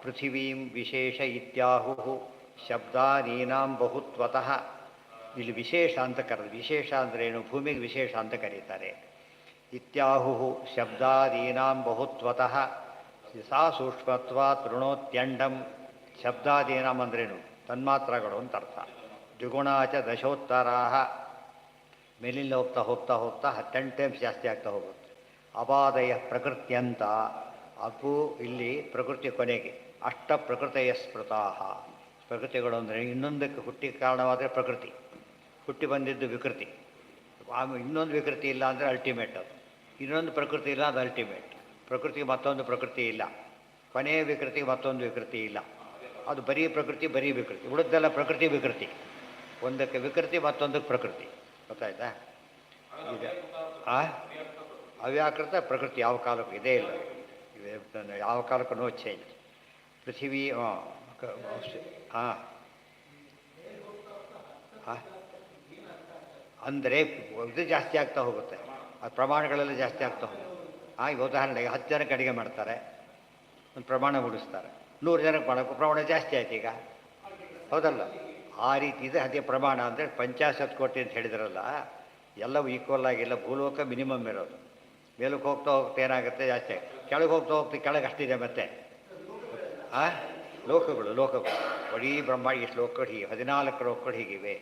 ಪೃಥಿವೀಂ ವಿಶೇಷ ಇತ್ಯಾಹು ಶಬ್ದಾದೀನಾಂ ಬಹುತ್ವತಃ. ಇಲ್ಲಿ ವಿಶೇಷ ಅಂತ ಕರೆದು, ವಿಶೇಷ ಅಂದ್ರೇನು? ಭೂಮಿಗೆ ವಿಶೇಷ ಅಂತ ಕರೀತಾರೆ. ಇತ್ಯಾಹು ಶಬ್ದಾದೀನಾಂ ಬಹುತ್ವತಃ ಸಾ ಸೂಕ್ಷ್ಮತ್ವ ತೃಣೋತ್ಯಂಡಂ ಶಬ್ದಾದೀನಂ ಅಂದ್ರೇನು ತನ್ಮಾತ್ರಗಳು ಅಂತ ಅರ್ಥ. ದ್ವಿಗುಣಾಚ ದಶೋತ್ತರಾಹ ಮೇಲಿಂದ ಹೋಗ್ತಾ ಹೋಗ್ತಾ ಹೋಗ್ತಾ 10 ಟೈಮ್ಸ್ ಜಾಸ್ತಿ ಆಗ್ತಾ ಹೋಗುತ್ತೆ. ಅಪಾದಯ ಪ್ರಕೃತ್ಯಂತ ಅಪು ಇಲ್ಲಿ ಪ್ರಕೃತಿ ಕೊನೆಗೆ ಅಷ್ಟ ಪ್ರಕೃತಿಯ ಸ್ಮೃತಾಹ. ಪ್ರಕೃತಿಗಳು ಅಂದರೆ ಇನ್ನೊಂದಕ್ಕೆ ಹುಟ್ಟಿ ಕಾರಣವಾದರೆ ಪ್ರಕೃತಿ, ಹುಟ್ಟಿ ಬಂದಿದ್ದು ವಿಕೃತಿ, ಆಮೇಲೆ ಇನ್ನೊಂದು ವಿಕೃತಿ ಇಲ್ಲ ಅಂದರೆ ಅಲ್ಟಿಮೇಟ್, ಅದು ಇನ್ನೊಂದು ಪ್ರಕೃತಿ ಇಲ್ಲ ಅದು ಅಲ್ಟಿಮೇಟ್. ಪ್ರಕೃತಿಗೆ ಮತ್ತೊಂದು ಪ್ರಕೃತಿ ಇಲ್ಲ, ಕೊನೆಯ ವಿಕೃತಿಗೆ ಮತ್ತೊಂದು ವಿಕೃತಿ ಇಲ್ಲ, ಅದು ಬರೀ ಪ್ರಕೃತಿ ಬರೀ ವಿಕೃತಿ. ಉಳಿದೆಲ್ಲ ಪ್ರಕೃತಿ ವಿಕೃತಿ, ಒಂದಕ್ಕೆ ವಿಕೃತಿ ಮತ್ತೊಂದಕ್ಕೆ ಪ್ರಕೃತಿ. ಗೊತ್ತಾಯ್ತಾ? ಈಗ ಅವ್ಯಾಕೃತ ಪ್ರಕೃತಿ ಯಾವ ಕಾಲಕ್ಕೂ ಇದೇ ಇಲ್ಲ, ಯಾವ ಕಾಲಕ್ಕೂ ನೋ ಚೇಂಜ್. ಪೃಥ್ವಿ ಹಾಂ ಅಂದರೆ ಇದು ಜಾಸ್ತಿ ಆಗ್ತಾ ಹೋಗುತ್ತೆ, ಅದು ಪ್ರಮಾಣಗಳೆಲ್ಲ ಜಾಸ್ತಿ ಆಗ್ತಾ ಹೋಗುತ್ತೆ. ಈಗ ಉದಾಹರಣೆಗೆ 10 ಜನಕ್ಕೆ ಅಡುಗೆ ಮಾಡ್ತಾರೆ, ಒಂದು ಪ್ರಮಾಣ ಉಡಿಸ್ತಾರೆ, 100 ಜನಕ್ಕೆ ಮಾಡೋಕ್ಕೆ ಪ್ರಮಾಣ ಜಾಸ್ತಿ ಆಯ್ತು ಈಗ, ಹೌದಲ್ಲ? ಆ ರೀತಿ ಇದೆ. ಅದೇ ಪ್ರಮಾಣ ಅಂದರೆ 50 ಕೋಟಿ ಅಂತ ಹೇಳಿದ್ರಲ್ಲ, ಎಲ್ಲವೂ ಈಕ್ವಲ್ ಆಗಿಲ್ಲ. ಭೂಲೋಕ ಮಿನಿಮಮ್ ಇರೋದು, ಮೇಲಕ್ಕೆ ಹೋಗ್ತಾ ಹೋಗ್ತಾ ಏನಾಗುತ್ತೆ ಜಾಸ್ತಿ ಆಗುತ್ತೆ, ಕೆಳಗೆ ಹೋಗ್ತಾ ಹೋಗ್ತಾ ಕೆಳಗೆ ಅಷ್ಟಿದೆ ಮತ್ತೆ ಲೋಕಗಳು ಬರೀ ಬ್ರಹ್ಮಾಂಡ ಇಷ್ಟು ಲೋಕಗಳು ಹೀಗೆ 14 ಲೋಕಗಳು ಹೀಗಿವೆ.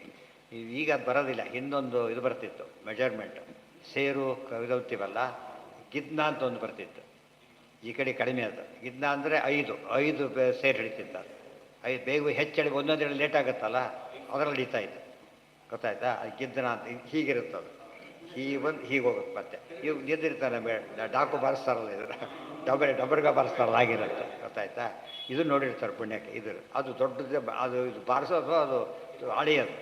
ಈಗ ಅದು ಬರೋದಿಲ್ಲ. ಹಿಂದೊಂದು ಇದು ಬರ್ತಿತ್ತು ಮೆಜರ್ಮೆಂಟು, ಸೇರು ಕವಿದೋಗ್ತೀವಲ್ಲ, ಗಿದ್ನ ಅಂತ ಒಂದು ಬರ್ತಿತ್ತು. ಈ ಕಡೆ ಕಡಿಮೆ ಅದು ಗಿದ್ನ ಅಂದರೆ 5 ಸೇರು ಹಿಡಿತಿದ್ದ, 5 ಬೇಗ ಹೆಚ್ಚಡಿ ಒಂದೊಂದು ಲೇಟ್ ಆಗುತ್ತಲ್ಲ, ಅದರಲ್ಲಿ ಹಿಡಿತಾ ಇತ್ತು. ಗೊತ್ತಾಯ್ತಾ? ಅದು ಗಿದ್ದನ ಅಂತ ಹೀಗಿರುತ್ತದು, ಹೀಗೆ ಹೋಗುತ್ತೆ. ಮತ್ತೆ ಇವು ಗೆದ್ದಿರ್ತಾನೆ ಡಾಕು ಬಾರಿಸ್ತಾರಲ್ಲ, ಇದು ಡಬರ್ಗ ಬಾರಿಸ್ತಾರಲ್ಲ, ಆಗಿರುತ್ತೆ. ಗೊತ್ತಾಯ್ತಾ? ಇದು ನೋಡಿರ್ತಾರೆ ಪುಣ್ಯಕ್ಕೆ. ಅದು ದೊಡ್ಡದೇ, ಅದು ಇದು ಬಾರಿಸೋದು, ಅದು ಅಳಿಯೋದು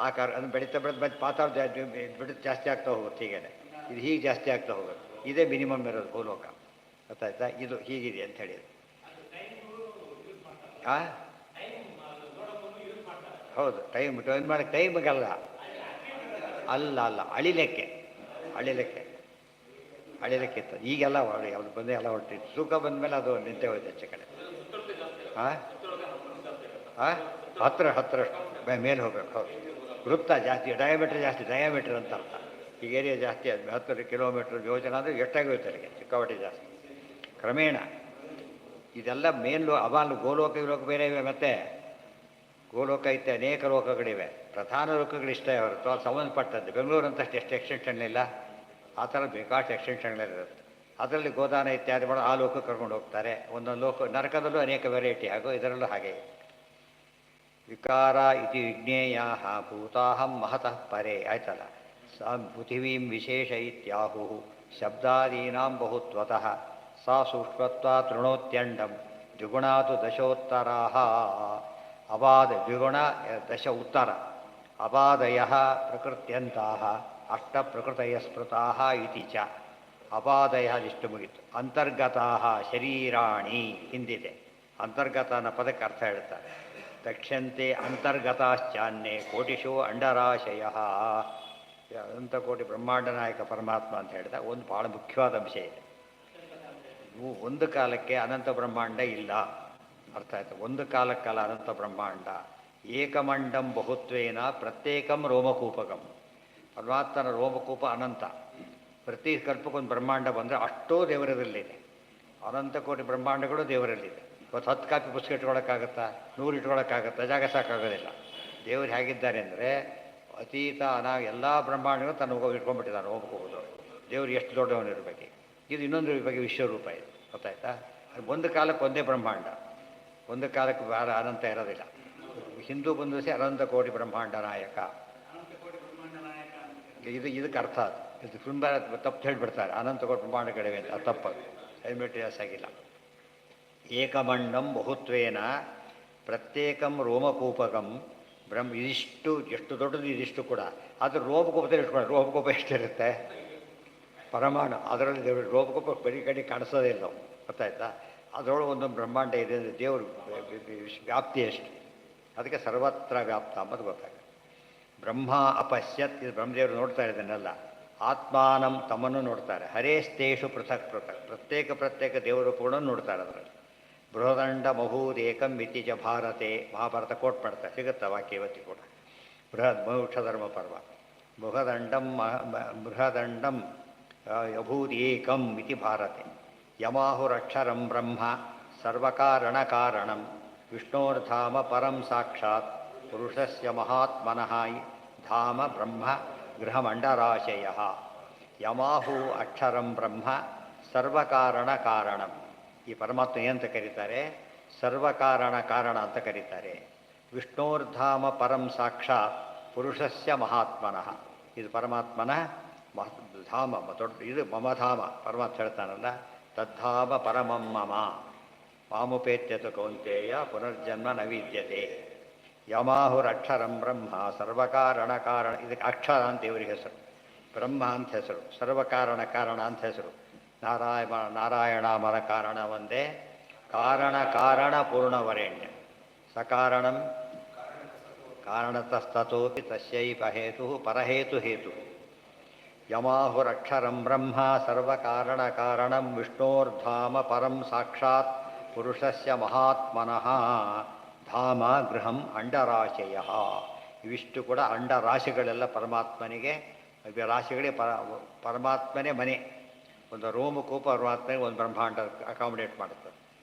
ಆ ಕಾರ ಅದನ್ನು ಬೆಳೀತಾ ಮತ್ತೆ ಪಾತಾಳ ಬಿಡುತ್ತೆ, ಜಾಸ್ತಿ ಆಗ್ತಾ ಹೋಗುತ್ತೆ. ಹೀಗೇನೆ ಇದು ಹೀಗೆ ಜಾಸ್ತಿ ಆಗ್ತಾ ಹೋಗುತ್ತೆ. ಇದೇ ಮಿನಿಮಮ್ ಇರೋದು ಭೂಲೋಕ. ಗೊತ್ತಾಯ್ತಾ? ಇದು ಹೀಗಿದೆ ಅಂತ ಹೇಳಿದ್ರು. ಹೌದು, ಟೈಮ್ ಮಾಡೋಕ್ಕೆ ಟೈಮಿಗಲ್ಲ, ಅಲ್ಲ ಅಳಿಲಿಕ್ಕೆ ಇತ್ತು. ಈಗೆಲ್ಲ ಯಾವ್ದು ಬಂದು ಎಲ್ಲ ಹೊರಟಿತ್ತು. ತೂಕ ಬಂದ ಮೇಲೆ ಅದು ನಿಂತೆ ಹೋಯ್ತು ಹೆಚ್ಚು ಕಡೆ. ಹತ್ತರಷ್ಟು ಮೇಲೆ ಹೋಗ್ಬೇಕು. ಹೌದು, ವೃತ್ತ ಜಾಸ್ತಿ, ಡಯಾಮೀಟ್ರ್ ಅಂತ ಅರ್ಥ. ಈಗ ಏರಿಯಾ ಜಾಸ್ತಿ ಆದ 10 ಕಿಲೋಮೀಟ್ರ್ ಯೋಜನೆ ಅಂದರೆ ಎಷ್ಟಾಗೋಯ್ತು ಅಲ್ಲಿಗೆ, ಸಿಕ್ಕಾಪಟ್ಟೆ ಜಾಸ್ತಿ. ಕ್ರಮೇಣ ಇದೆಲ್ಲ ಅವಾಲು ಗೋಲೋಕ ಲೋಕ ಬೇರೆ ಇವೆ. ಮತ್ತೆ ಗೋಲೋಕ ಐತೆ, ಅನೇಕ ಲೋಕಗಳಿವೆ. ಪ್ರಧಾನ ಲೋಕಗಳಿಷ್ಟೇ ಹೊರತು ಅದು ಸಂಬಂಧಪಟ್ಟದ್ದು. ಬೆಂಗಳೂರು ಅಂತಷ್ಟು ಎಷ್ಟು ಎಕ್ಸ್ಟೆನ್ಷನ್ ಇಲ್ಲ, ಆ ಥರ ಬೇಕಾಷ್ಟು ಎಕ್ಸ್ಟೆನ್ಷನ್ಗಳಿರುತ್ತೆ. ಅದರಲ್ಲಿ ಗೋದಾನ ಇತ್ಯಾದಿ ಮಾಡೋ ಆ ಲೋಕಕ್ಕೆ ಕರ್ಕೊಂಡು ಹೋಗ್ತಾರೆ. ಒಂದೊಂದು ಲೋಕ, ನರಕದಲ್ಲೂ ಅನೇಕ ವೆರೈಟಿ, ಹಾಗೂ ಇದರಲ್ಲೂ ಹಾಗೆ. ವಿಕಾರ ಇತಿ ವಿಜ್ಞೇಯ ಭೂತಾಹಂ ಮಹತಃ ಪರೇ. ಆಯ್ತಲ್ಲ, ಪೃಥಿವೀಂ ವಿಶೇಷ ಇತ್ಯಾಹು ಶಬ್ದಾದೀನಾಂ ಬಹುತ್ವತಃ ಸಾ ಸೂಕ್ಷ್ಮತ್ವ ತೃಣೋತ್ಯಂಡಂ ದ್ವಿಗುಣಾತು ದಶೋತ್ತರಾಹ ಅಪಾದ ದ್ವಿಗುಣ ದಶ ಉತ್ತರ ಅಪಾದಯ ಪ್ರಕೃತ್ಯಂತಹ ಅಷ್ಟ ಪ್ರಕೃತಯ ಸ್ಮೃತಾಹ ಇತಿ ಚ. ಅಪಾದಯ ಇಷ್ಟು ಮುಗಿತು. ಅಂತರ್ಗತಾಹ ಶರೀರಾಣಿ ಹಿಂದಿದೆ. ಅಂತರ್ಗತ ಅನ್ನೋ ಪದಕ್ಕೆ ಅರ್ಥ ಹೇಳ್ತಾರೆ. ದಕ್ಷ್ಯಂತೆ ಅಂತರ್ಗತಾಶ್ಚಾನ್ಯೇ ಕೋಟಿಶೋ ಅಂಡರಾಶಯ. ಅನಂತ ಕೋಟಿ ಬ್ರಹ್ಮಾಂಡ ನಾಯಕ ಪರಮಾತ್ಮ ಅಂತ ಹೇಳಿದ ಒಂದು ಭಾಳ ಮುಖ್ಯವಾದ ಅಂಶ ಇದೆ. ಒಂದು ಕಾಲಕ್ಕೆ ಅನಂತ ಬ್ರಹ್ಮಾಂಡ ಇಲ್ಲ, ಅರ್ಥ ಆಯ್ತು. ಒಂದು ಕಾಲಕ್ಕಲ್ಲ ಅನಂತ ಬ್ರಹ್ಮಾಂಡ. ಏಕಮಂಡಂ ಬಹುತ್ವೇನ ಪ್ರತ್ಯೇಕಂ ರೋಮಕೂಪಕಂ. ಪರಮಾತ್ಮನ ರೋಮಕೂಪ ಅನಂತ. ಪ್ರತಿ ಕಲ್ಪಕ್ಕೊಂದು ಬ್ರಹ್ಮಾಂಡ ಬಂದರೆ ಅಷ್ಟೋ ದೇವರದಲ್ಲಿದೆ. ಅನಂತ ಕೋಟಿ ಬ್ರಹ್ಮಾಂಡಗಳು ದೇವರಲ್ಲಿದೆ. ಇವತ್ತು 10 ಕಾಪಿ ಪುಸ್ತಕ ಇಟ್ಕೊಳ್ಳೋಕ್ಕಾಗತ್ತಾ? 100 ಇಟ್ಕೊಳ್ಳೋಕ್ಕಾಗತ್ತಾ? ಜಾಗ ಸಾಕಾಗೋದಿಲ್ಲ. ದೇವರು ಹೇಗಿದ್ದಾರೆ ಅಂದರೆ ಅತೀತ ಎಲ್ಲ ಬ್ರಹ್ಮಾಂಡಗಳು ತನ್ನ ಇಟ್ಕೊಂಡ್ಬಿಟ್ಟಿದ್ದಾನೆ ಹೋಗ್ಬೋದು. ದೇವರು ಎಷ್ಟು ದೊಡ್ಡವನಿರಬೇಕು. ಇದು ಇನ್ನೊಂದು ಬಗ್ಗೆ ವಿಶ್ವರೂಪ ಇದೆ. ಗೊತ್ತಾಯ್ತಾ? ಒಂದು ಕಾಲಕ್ಕೆ ಒಂದೇ ಬ್ರಹ್ಮಾಂಡ, ಒಂದು ಕಾಲಕ್ಕೆ ಬೇರೆ ಅನಂತ ಇರೋದಿಲ್ಲ. ಹಿಂದೂ ಬಂದು ಸಹ ಅನಂತ ಕೋಟಿ ಬ್ರಹ್ಮಾಂಡ ನಾಯಕ, ಇದಕ್ಕೆ ಅರ್ಥ. ಇದು ತುಂಬ ತಪ್ಪು ಹೇಳಿಬಿಡ್ತಾರೆ, ಅನಂತ ಕೋಟಿ ಬ್ರಹ್ಮಾಂಡಗಳಿವೆ ಅಂತ. ಅದು ತಪ್ಪದು, ಸೈಮಿಲ್ಟೇನಿಯಸ್ ಆಗಿಲ್ಲ. ಏಕಮಂಡಂ ಬಹುತ್ವೇನ ಪ್ರತ್ಯೇಕಂ ರೋಮಕೂಪಕಂ ಇದಿಷ್ಟು ಎಷ್ಟು ದೊಡ್ಡದು ಇದಿಷ್ಟು ಕೂಡ. ಆದರೆ ರೋಮಕೂಪದಲ್ಲಿ ಇಟ್ಕೊಂಡು, ರೋಮಕೂಪ ಎಷ್ಟಿರುತ್ತೆ? ಪರಮಾಣು. ಅದರಲ್ಲಿ ದೇವರು ರೋಮಕೂಪ ಬರೀ ಕಡೆ ಕಾಣಿಸೋದೇ ಇಲ್ಲ. ಗೊತ್ತಾಯ್ತಾ? ಅದರೊಳಗೆ ಒಂದೊಂದು ಬ್ರಹ್ಮಾಂಡ ಇದೆ ಅಂದರೆ ದೇವರು ವ್ಯಾಪ್ತಿ ಎಷ್ಟು. ಅದಕ್ಕೆ ಸರ್ವತ್ರ ವ್ಯಾಪ್ತ ಅಂಬದು ಗೊತ್ತಾಗುತ್ತೆ. ಬ್ರಹ್ಮ ಅಪಶ್ಯತ್, ಇದು ಬ್ರಹ್ಮದೇವರು ನೋಡ್ತಾ ಇದ್ದಾನೆಲ್ಲ. ಆತ್ಮಾನಂ ತಮ್ಮನ್ನು ನೋಡ್ತಾರೆ. ಹರೇಸ್ತೇಷು ಪೃಥಕ್ ಪ್ರತ್ಯೇಕ ದೇವರು ಕೂಡ ನೋಡ್ತಾರೆ. ಅದರಲ್ಲಿ ಬೃಹದಂಡ ಮಹೂದೇಕಂ ಇತ್ತೀಚ ಭಾರತೆ, ಮಹಾಭಾರತ ಕೋಟ್ ಮಾಡ್ತಾರೆ, ಸಿಗುತ್ತೆ ವಾಕ್ಯ ಇವತ್ತಿ ಕೂಡ. ಮೋಕ್ಷಧರ್ಮ ಪರ್ವ. ಬೃಹದಂಡಂ ಅಭೂತ್ ಏಕಂ ಇತಿ ಭಾರತೆ. ಯಮಾಹುರಕ್ಷರಂ ಬ್ರಹ್ಮ ಸರ್ವಕಾರಣಕಾರಣಂ ವಿಷ್ಣೋರ್ಧಾಮ ಪರಂ ಸಾಕ್ಷಾತ್ ಪುರುಷಸ್ಯ ಮಹಾತ್ಮನಃ ಧಾಮ ಬ್ರಹ್ಮ ಗೃಹಮಂಡರಾಶಯ. ಯಮಾಹು ಅಕ್ಷರಂ ಬ್ರಹ್ಮ ಸರ್ವಕಾರಣ ಕಾರಣಂ. ಈ ಪರಮಾತ್ಮ ಏನಂತ ಕರೀತಾರೆ? ಸರ್ವಕಾರಣ ಕಾರಣ ಅಂತ ಕರೀತಾರೆ. ವಿಷ್ಣೋರ್ಧಾಮ ಪರಂ ಸಾಕ್ಷಾತ್ ಪುರುಷಸ್ಯ ಮಹಾತ್ಮನಃ. ಇದು ಪರಮಾತ್ಮನ ಧಾಮ, ದೊಡ್ಡ ಇದು ಮಮಧಾಮ. ಪರಮಾತ್ಮ ಹೇಳ್ತಾನಲ್ಲ, ತದ್ಧಾಮ ಪರಮಂ ಮಮ ಮಾಮುಪೇತ್ಯತು ಕೌಂತೇಯ ಪುನರ್ಜನ್ಮ ನ ವಿದ್ಯತೆ. ಯಮಾಹುರಕ್ಷರಂ ಬ್ರಹ್ಮ ಸರ್ವಕಾರಣ ಕಾರಣ. ಇದಕ್ಕೆ ಅಕ್ಷರ ಅಂತ ಇವರಿಗೆ ಹೆಸರು, ಬ್ರಹ್ಮ ಅಂತ ಹೆಸರು, ಸರ್ವಕಾರಣ ಕಾರಣ ಅಂತ ಹೆಸರು. ನಾರಾಯಣ ಮನ ಕಾರಣ ಒಂದೇ, ಕಾರಣ ಕಾರಣ ಪೂರ್ಣವರೇಣ್ಯ ಸಕಾರಣಂ ಕಾರಣತಸ್ತತೋಪಿ ತಸ್ಯೈವ ಹೇತು ಪರಹೇತು ಹೇತು. ಯಮಾಹುರಕ್ಷರಂ ಬ್ರಹ್ಮ ಸರ್ವಕಾರಣ ಕಾರಣಂ ವಿಷ್ಣೋರ್ಧಾಮ ಪರಂ ಸಾಕ್ಷಾತ್ ಪುರುಷಸ್ಯ ಮಹಾತ್ಮನಃ ಧಾಮ ಗೃಹಂ ಅಂಡರಾಶಯ. ಇವಿಷ್ಟು ಕೂಡ ಅಂಡರಾಶಿಗಳೆಲ್ಲ ಪರಮಾತ್ಮನಿಗೆ, ರಾಶಿಗಳೇ ಪರಮಾತ್ಮನೇ ಮನೆ. ಒಂದು ರೋಮಕೂಪ ಪರಮಾತ್ಮನಿಗೆ ಒಂದು ಬ್ರಹ್ಮಾಂಡ ಅಕಾಮಿಡೇಟ್ ಮಾಡುತ್ತೆ.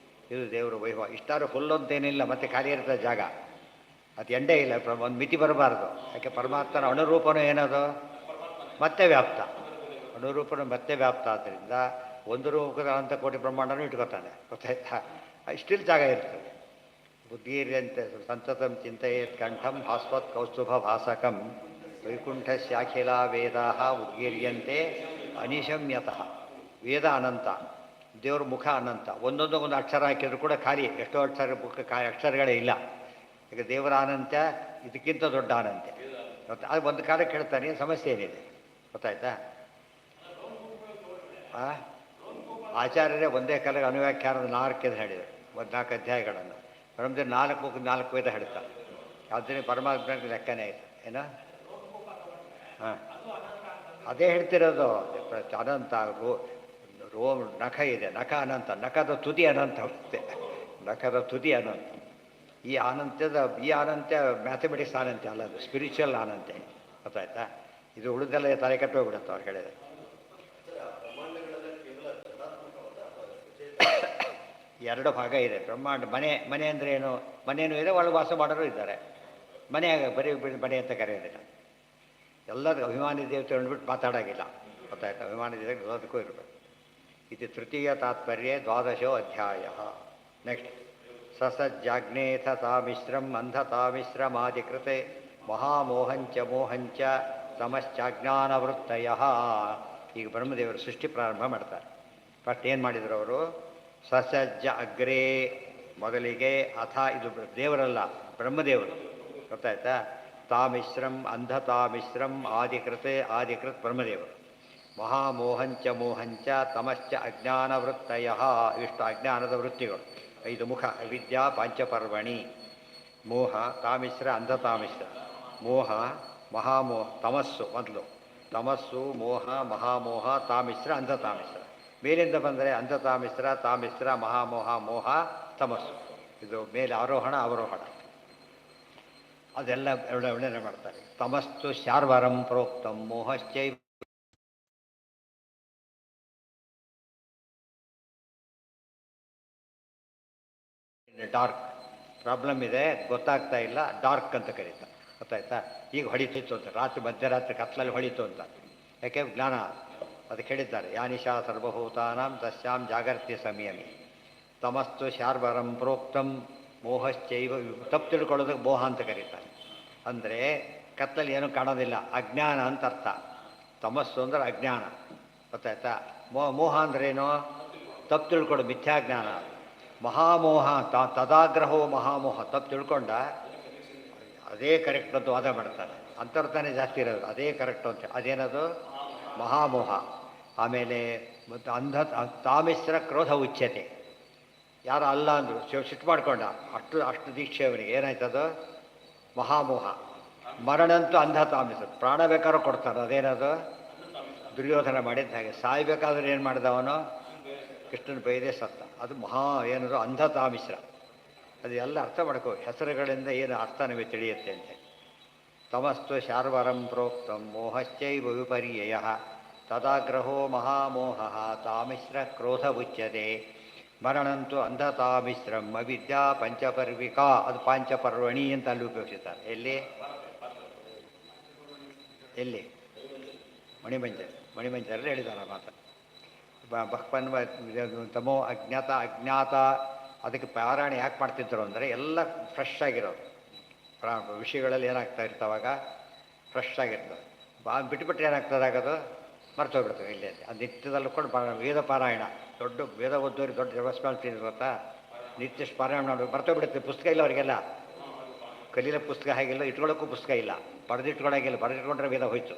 ಇದು ದೇವರ ವೈಭವ. ಇಷ್ಟಾರು ಫುಲ್ ಅಂತೇನಿಲ್ಲ, ಮತ್ತೆ ಖಾಲಿ ಇರ್ತದೆ ಜಾಗ. ಅದು ಎಂಡೇ ಇಲ್ಲ, ಒಂದು ಮಿತಿ ಬರಬಾರ್ದು. ಯಾಕೆ ಪರಮಾತ್ಮನ ಅನುರೂಪನೂ ಏನದು ಮತ್ತೆ ವ್ಯಾಪ್ತ, ಅನುರೂಪನು ಮತ್ತೆ ವ್ಯಾಪ್ತ. ಆದ್ದರಿಂದ ಒಂದು ರೂಪದ ಅನಂತ ಕೋಟಿ ಬ್ರಹ್ಮಾಂಡನೂ ಇಟ್ಕೋತಾನೆ, ಗೊತ್ತಾಯ್ತಾ? ಇಷ್ಟಿಲ್ ಜಾಗ ಇರ್ತದೆ. ಬುದ್ಧಿರ್ಯಂತೆ ಸಂತತಂ ಚಿಂತೆಯೇತ್ ಕಂಠಂ ಭಾಸ್ವತ್ ಕೌಸ್ತುಭ ಭಾಸಕಂ ವೈಕುಂಠಸ್ಯಾಖಿಲ ವೇದಾ ಉದ್ಗೀರ್ಯಂತೆ ಅನಿಶಮ್ಯತಃ. ವೇದ ಅನಂತ, ದೇವ್ರ ಮುಖ ಅನಂತ. ಒಂದೊಂದು ಒಂದು ಅಕ್ಷರ ಹಾಕಿದ್ರು ಕೂಡ ಖಾಲಿ. ಎಷ್ಟೋ ಅಕ್ಷರ ಅಕ್ಷರಗಳೇ ಇಲ್ಲ. ಈಗ ದೇವರ ಅನಂತ್ಯ ಇದಕ್ಕಿಂತ ದೊಡ್ಡ ಅನಂತ್ಯ. ಅದು ಒಂದು ಕಾಲಕ್ಕೆ ಹೇಳ್ತಾನೆ, ಸಮಸ್ಯೆ ಏನಿದೆ ಗೊತ್ತಾಯ್ತಾ? ಆಚಾರ್ಯರೇ ಒಂದೇ ಕಾಲಕ್ಕೆ ಅನುವ್ಯಾಖ್ಯಾನದ 4 ಹೇಳಿದರು, 14 ಅಧ್ಯಾಯಗಳನ್ನು. ಬ್ರಹ್ಮದೇವ್ರು 4 ವೇದ ಹೇಳ್ತಾರೆ. ಆದ್ದರಿಂದ ಪರಮಾತ್ಮನಿಗೆ ಲೆಕ್ಕನೇ ಇದೆ. ಏನೋ ಅದೇ ಹೇಳ್ತಿರೋದು. ಅನಂತ ನಖ ಇದೆ, ನಖ ಅನಂತ, ನಖದ ತುದಿ ಅನಂತ ಬರುತ್ತೆ, ನಖದ ತುದಿ ಅನಂತ. ಈ ಅನಂತ್ಯ ಮ್ಯಾಥಮೆಟಿಕ್ಸ್ ಅನಂತ್ಯ ಅಲ್ಲ, ಅದು ಸ್ಪಿರಿಚುವಲ್ ಅನಂತ್ಯ. ಗೊತ್ತಾಯ್ತಾ? ಇದು ಉಳಿದೆಲ್ಲ ತಲೆ ಕಟ್ಟೋಗ್ಬಿಡುತ್ತೆ ಅವ್ರು ಹೇಳಿದ್ರೆ. ಎರಡು ಭಾಗ ಇದೆ ಬ್ರಹ್ಮಾಂಡ. ಮನೆ ಅಂದರೆ ಏನು? ಮನೆಯೂ ಇದೆ, ಒಳಗೆ ವಾಸ ಮಾಡೋರು ಇದ್ದಾರೆ. ಮನೆ ಬರೀ ಮನೆ ಅಂತ ಕರೆಯೋದಿಲ್ಲ. ಎಲ್ಲದೂ ಅಭಿಮಾನಿ ದೇವತೆ ಅಂದ್ಬಿಟ್ಟು ಮಾತಾಡೋಂಗಿಲ್ಲ. ಗೊತ್ತಾಯ್ತಾ? ಅಭಿಮಾನಿ ದೇವತೆ ಎಲ್ಲದಕ್ಕೂ ಇರಬೇಕು. ಇದು ತೃತೀಯ ತಾತ್ಪರ್ಯ 12 ಅಧ್ಯಾಯ. ನೆಕ್ಸ್ಟ್, ಸಸಜ್ಜಾಗ್ನೇಥ ತಾಮಿಶ್ರಂ ಅಂಧತಾಮಿಶ್ರಮಾದಿಕೃತೆ ಮಹಾಮೋಹಂಚ ಮೋಹಂಚ ತಮಶ್ಚಾಜ್ಞಾನವೃತ್ತಯ. ಈಗ ಬ್ರಹ್ಮದೇವರು ಸೃಷ್ಟಿ ಪ್ರಾರಂಭ ಮಾಡ್ತಾರೆ. ಫಸ್ಟ್ ಏನು ಮಾಡಿದರು ಅವರು? ಸಸಜ್ಜ ಅಗ್ರೇ ಮೊದಲಿಗೆ, ಅಥ ಇದು ದೇವರಲ್ಲ, ಬ್ರಹ್ಮದೇವರು. ಗೊತ್ತಾಯ್ತಾ? ತಾಮಿಶ್ರಂ ಅಂಧತಾಮಿಶ್ರಂ ಆದಿಕೃತ್ ಬ್ರಹ್ಮದೇವರು. ಮಹಾಮೋಹಂಚ ಮೋಹಂಚ ತಮಶ್ಚ ಅಜ್ಞಾನವೃತ್ತಯ. ಇಷ್ಟು ಅಜ್ಞಾನದ ವೃತ್ತಿಗಳು. 5 ಮುಖ. ವಿದ್ಯಾ ಪಾಂಚಪರ್ವಣಿ. ಮೋಹ, ತಾಮಿಶ್ರ, ಅಂಧತಾಮಿಶ್ರ, ಮೋಹ, ಮಹಾಮೋಹ, ತಮಸ್ಸು ಮೊದಲು. ತಮಸ್ಸು, ಮೋಹ, ಮಹಾಮೋಹ, ತಾಮಿಶ್ರ, ಅಂಧತಾಮಿಶ್ರ. ಮೇಲಿಂದ ಬಂದರೆ ಅಂಧತಾಮಿಶ್ರ, ತಾಮಿಶ್ರ, ಮಹಾಮೋಹ, ಮೋಹ, ತಮಸ್ಸು. ಇದು ಮೇಲೆ ಆರೋಹಣ ಅವರೋಹಣ. ಅದೆಲ್ಲ ಒಳ್ಳೆ ಮಾಡ್ತಾರೆ. ತಮಸ್ತು ಶಾರ್ವರಂ ಪ್ರೋಕ್ತಂ ಮೋಹಶ್ಚೈ ಡಾರ್ಕ್. ಪ್ರಾಬ್ಲಮ್ ಇದೆ, ಗೊತ್ತಾಗ್ತಾ ಇಲ್ಲ, ಡಾರ್ಕ್ ಅಂತ ಕರೀತಾರೆ. ಗೊತ್ತಾಯ್ತಾ? ಈಗ ಹೊಡಿತಿತ್ತು ಅಂತ, ರಾತ್ರಿ ಮಧ್ಯರಾತ್ರಿ ಕತ್ಲಲ್ಲಿ ಹೊಡಿತು ಅಂತ. ಯಾಕೆ? ಜ್ಞಾನ. ಅದಕ್ಕೆ ಹೇಳಿದ್ದಾರೆ, ಯಾನಿಶಾ ಸರ್ವಭೂತಾನಾಂ ತಸ್ಯಾಂ ಜಾಗರ್ತಿ ಸಂಯಮಿ. ತಮಸ್ತು ಶಾರ್ವರಂ ಪ್ರೋಕ್ತಂ ಮೋಹಶ್ಚೈವ. ತಪ್ಪು ತಿಳ್ಕೊಳ್ಳೋದಕ್ಕೆ ಮೋಹ ಅಂತ ಕರೀತಾರೆ. ಅಂದರೆ ಕತ್ತಲ್ಲಿ ಏನೂ ಕಾಣೋದಿಲ್ಲ, ಅಜ್ಞಾನ ಅಂತ ಅರ್ಥ. ತಮಸ್ಸು ಅಂದರೆ ಅಜ್ಞಾನ. ಗೊತ್ತಾಯ್ತಾ? ಮೋಹ ಅಂದ್ರೇನು? ತಪ್ಪು ತಿಳ್ಕೊಳ್ಳೋದು, ಮಿಥ್ಯಾಜ್ಞಾನ. ಮಹಾಮೋಹ ತದಾಗ್ರಹೋ ಮಹಾಮೋಹ. ತಪ್ಪು ತಿಳ್ಕೊಂಡ ಅದೇ ಕರೆಕ್ಟ್ ಅಂತ ವಾದ ಮಾಡ್ತಾರೆ. ಅಂತರ್ತಾನೆ ಜಾಸ್ತಿ ಇರೋದು, ಅದೇ ಕರೆಕ್ಟು ಅಂತ. ಅದೇನದು? ಮಹಾಮೋಹ. ಆಮೇಲೆ ತಾಮಿಶ್ರ ಕ್ರೋಧ ಉಚ್ಯತೆ. ಯಾರು ಅಲ್ಲ ಅಂದರು, ಸಿಟ್ಟು ಮಾಡ್ಕೊಂಡ, ಅಷ್ಟು ದೀಕ್ಷೆ ಅವನಿಗೆ. ಏನಾಯ್ತದು? ಮಹಾಮೋಹ. ಮರಣಂತೂ ಅಂಧತಾಮಿಶ್ರ. ಪ್ರಾಣ ಬೇಕಾದ್ರೂ ಕೊಡ್ತಾರೆ. ಅದೇನದು? ದುರ್ಯೋಧನ ಮಾಡಿದ್ದ ಹಾಗೆ. ಸಾಯ್ಬೇಕಾದ್ರೆ ಏನು ಮಾಡಿದವನು? ಕೃಷ್ಣನ ಬೈದೇ ಸತ್ತ. ಅದು ಏನದು? ಅಂಧತಾಮಿಶ್ರ. ಅದು ಎಲ್ಲ ಅರ್ಥ ಮಾಡ್ಕೋ. ಹೆಸರುಗಳಿಂದ ಏನು ಅರ್ಥ ನಮಗೆ ತಿಳಿಯುತ್ತೆ ಅಂತೆ. ತಮಸ್ತು ಶಾರ್ವರಂ ಪ್ರೋಕ್ತಂ ಮೋಹಶ್ಚೈವ ವಿಪರ್ಯಯ ತದಾಗ್ರಹೋ ಮಹಾಮೋಹ ತಾಮಿಶ್ರ ಕ್ರೋಧ ಉಚ್ಯತೆ ಮರಣಂತು ಅಂಧತಾಮಿಶ್ರಂ ಅವಿದ್ಯಾ ಪಂಚಪರ್ವಿಕಾ. ಅದು ಪಾಂಚಪರ್ವಣಿ ಅಂತ ಅಲ್ಲಿ ಉಪಯೋಗಿಸುತ್ತಾರೆ. ಎಲ್ಲಿ ಎಲ್ಲಿ ಮಣಿಮಂಜರಲ್ಲಿ ಹೇಳಿದ್ದಾರೆ ಮಾತು. ಬಹ್ಪನ್ವ ತಮೋ ಅಜ್ಞಾತ ಅಜ್ಞಾತ. ಅದಕ್ಕೆ ಪಾರಾಯಣ ಯಾಕೆ ಮಾಡ್ತಿದ್ರು ಅಂದರೆ ಎಲ್ಲ ಫ್ರೆಶ್ ಆಗಿರೋದು. ವಿಷಯಗಳಲ್ಲಿ ಏನಾಗ್ತಾ ಇರ್ತಾವಾಗ ಫ್ರೆಶ್ ಆಗಿರ್ತದೆ. ಬಿಟ್ಟುಬಿಟ್ರೆ ಏನಾಗ್ತದೆ ಆಗೋದು ಮರ್ತೋಗ್ಬಿಡ್ತದೆ. ಇಲ್ಲೇ ಅದು ನಿತ್ಯದಲ್ಲೂ ಕೂಡ ವೇದ ಪಾರಾಯಣ ದೊಡ್ಡ ವೇದ ಓದೋರಿಗೆ ದೊಡ್ಡ ರೆಸ್ಪಾನ್ಸಿಬಿಲಿಟಿ ಗೊತ್ತಾ. ನಿತ್ಯ ಪಾರಾಯಣ ಮಾಡೋದು ಮರ್ತೋಗ್ಬಿಡುತ್ತೆ. ಪುಸ್ತಕ ಇಲ್ಲ ಅವರಿಗೆಲ್ಲ. ಕಲೀಲ ಪುಸ್ತಕ ಹಾಗಿಲ್ಲ, ಇಟ್ಕೊಳ್ಳೋಕ್ಕೂ ಪುಸ್ತಕ ಇಲ್ಲ, ಬರೆದಿಟ್ಕೊಳ್ಳೋಂಗಿಲ್ಲ. ಬರೆದಿಟ್ಕೊಂಡ್ರೆ ವೇದ ಹೋಯ್ತು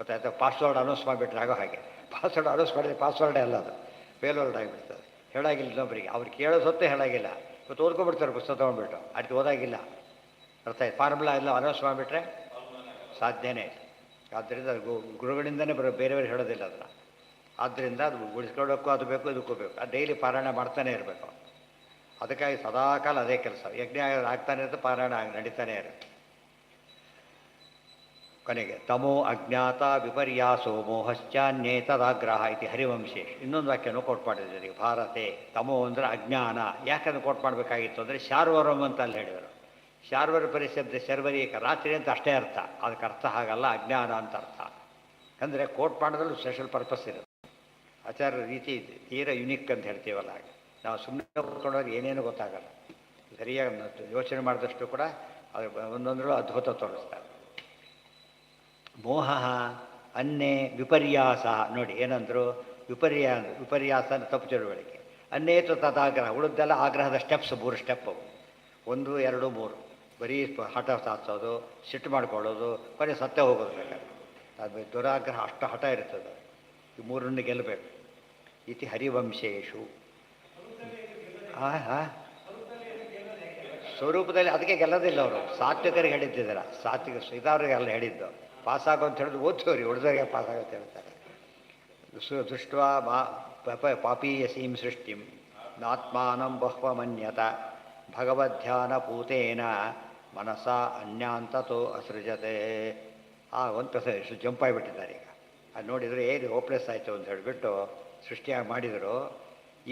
ಗೊತ್ತಾಯ್ತು. ಪಾಸ್ವರ್ಡ್ ಅನೌನ್ಸ್ ಮಾಡಿಬಿಟ್ರೆ ಆಗೋ ಹಾಗೆ. ಪಾಸ್ವರ್ಡ್ ಅನೌನ್ಸ್ ಮಾಡಿದ್ರೆ ಪಾಸ್ವರ್ಡೇ ಅಲ್ಲ, ಅದು ಫೇಲ್ವರ್ಡ್ ಆಗಿಬಿಡ್ತದೆ. ಹೇಳಾಗಿಲ್ಲ ಇನ್ನೊಬ್ಬರಿಗೆ. ಅವ್ರಿಗೆ ಕೇಳೋ ಸೊತ್ತೇ ಹೇಳಾಗಿಲ್ಲ. ಇವತ್ತು ಓದ್ಕೊಂಡ್ಬಿಡ್ತಾರೆ ಪುಸ್ತಕ ತೊಗೊಂಡ್ಬಿಟ್ಟು. ಅದಕ್ಕೆ ಓದಾಗಿಲ್ಲ. ಅರ್ಥ ಆಯ್ತು. ಫಾರ್ಮುಲಾ ಎಲ್ಲ ಅನೌನ್ಸ್ ಮಾಡಿಬಿಟ್ರೆ ಸಾಧ್ಯನೇ ಇಲ್ಲ. ಆದ್ದರಿಂದ ಗುರುಗಳಿಂದನೇ ಬೇರೆಯವ್ರಿಗೆ ಹೇಳೋದಿಲ್ಲ ಅದನ್ನು. ಆದ್ದರಿಂದ ಅದು ಉಳಿಸ್ಕೊಳ್ಳೋಕ್ಕೂ ಅದು ಬೇಕು, ಇದಕ್ಕೂ ಬೇಕು. ಅದು ಡೈಲಿ ಪಾರಾಯಣ ಮಾಡ್ತಾನೆ ಇರಬೇಕು. ಅದಕ್ಕಾಗಿ ಸದಾಕಾಲ ಅದೇ ಕೆಲಸ. ಯಜ್ಞ ಆಗ್ತಾನೆ ಇರುತ್ತೆ, ಪಾರಾಯಣ ನಡೀತಾನೆ ಇರುತ್ತೆ. ಕೊನೆಗೆ ತಮೋ ಅಜ್ಞಾತ ವಿಪರ್ಯಾಸೋ ಮೋಹಶ್ಚಾನ್ಯೇತದಾಗ್ರಹ ಇತಿ ಹರಿವಂಶೇಶ್. ಇನ್ನೊಂದು ವಾಕ್ಯನೂ ಕೋಟ್ ಮಾಡಿದ್ದಾರೆ ಭಾರತೆ. ತಮೋ ಅಂದರೆ ಅಜ್ಞಾನ. ಯಾಕಂದ್ರೆ ಕೋಟ್ ಮಾಡಬೇಕಾಗಿತ್ತು ಅಂದರೆ ಶಾರ್ವರಂ ಅಂತ ಅಲ್ಲಿ ಹೇಳಿದರು. ಶಾರ್ವರ ಪರಿಶಬ್ದ ಶರ್ವರೀಕ ರಾತ್ರಿ ಅಂತ ಅಷ್ಟೇ ಅರ್ಥ. ಅದಕ್ಕೆ ಅರ್ಥ ಹಾಗಲ್ಲ, ಅಜ್ಞಾನ ಅಂತ ಅರ್ಥ. ಅಂದರೆ ಕೋಟ್ ಮಾಡೋದ್ರಲ್ಲೂ ಸ್ಪೆಷಲ್ ಪರ್ಪಸ್ ಇರುತ್ತೆ. ಆಚಾರ ರೀತಿ ತೀರ ಯುನಿಕ್ ಅಂತ ಹೇಳ್ತೀವಲ್ಲ ಹಾಗೆ. ನಾವು ಸುಮ್ಮನೆ ಕೂತ್ಕೊಂಡಾಗ ಏನೇನು ಗೊತ್ತಾಗಲ್ಲ. ಸರಿಯಾಗಿ ಯೋಚನೆ ಮಾಡಿದಷ್ಟು ಕೂಡ ಅದು ಒಂದೊಂದರಲ್ಲೂ ಅದ್ಭುತ ತೋರಿಸ್ತಾರೆ. ಮೋಹ ಅನ್ನೇ ವಿಪರ್ಯಾಸ. ನೋಡಿ ಏನಂದರು, ವಿಪರ್ಯಾಸ ತಪ್ಪು ತಿಳುವಳಿಕೆ. ಅನ್ನೇತು ತದಾಗ್ರಹ. ಉಳಿದೆಲ್ಲ ಆಗ್ರಹದ ಸ್ಟೆಪ್ಸ್ 3 ಸ್ಟೆಪ್ ಅವು. 1, 2, 3. ಬರೀ ಹಠ ಸಾಧಿಸೋದು, ಸಿಟ್ಟು ಮಾಡ್ಕೊಳ್ಳೋದು, ಕೊನೆ ಸತ್ತೇ ಹೋಗೋದು ಬೇಕಾದ್ರೆ. ಅದು ದುರಾಗ್ರಹ ಅಷ್ಟು ಹಠ ಇರ್ತದೆ. ಈ 3 ಗೆಲ್ಲಬೇಕು. ಇತಿ ಹರಿವಂಶೇಶು. ಸ್ವರೂಪದಲ್ಲಿ ಅದಕ್ಕೆ ಗೆಲ್ಲೋದಿಲ್ಲ ಅವರು. ಸಾತ್ವಿಕರಿಗೆ ಹೇಳಿದ್ದಿದ್ದಾರೆ. ಸಾತ್ವಿಕ ಇದಾವ್ರಿಗೆಲ್ಲ ಹೇಳಿದ್ದು. ಪಾಸಾಗೋ ಅಂತ ಹೇಳಿದ್ರು ಓದ್ತವ್ರಿ, ಉಳಿದವರಿಗೆ ಪಾಸಾಗುತ್ತೆ ಹೇಳ್ತಾರೆ. ದೃಷ್ಟ್ವಾ ಪಾಪೀಯಸೀಂ ಸೃಷ್ಟಿಂ ನಾತ್ಮಾನಂ ಬಹ್ವಮನ್ಯತ ಭಗವದ್ಧ್ಯಾನ ಪೂತೇನ ಮನಸ ಅನ್ಯಾಂತತೋ ಅಸೃಜತೆ. ಒಂದು ಎಷ್ಟು ಜಂಪಾಗಿಬಿಟ್ಟಿದ್ದಾರೆ ಈಗ. ಅದು ನೋಡಿದರೆ ಏನು ಹೋಪ್ಲೆಸ್ ಆಯಿತು ಅಂತ ಹೇಳಿಬಿಟ್ಟು ಸೃಷ್ಟಿಯಾಗಿ ಮಾಡಿದರು.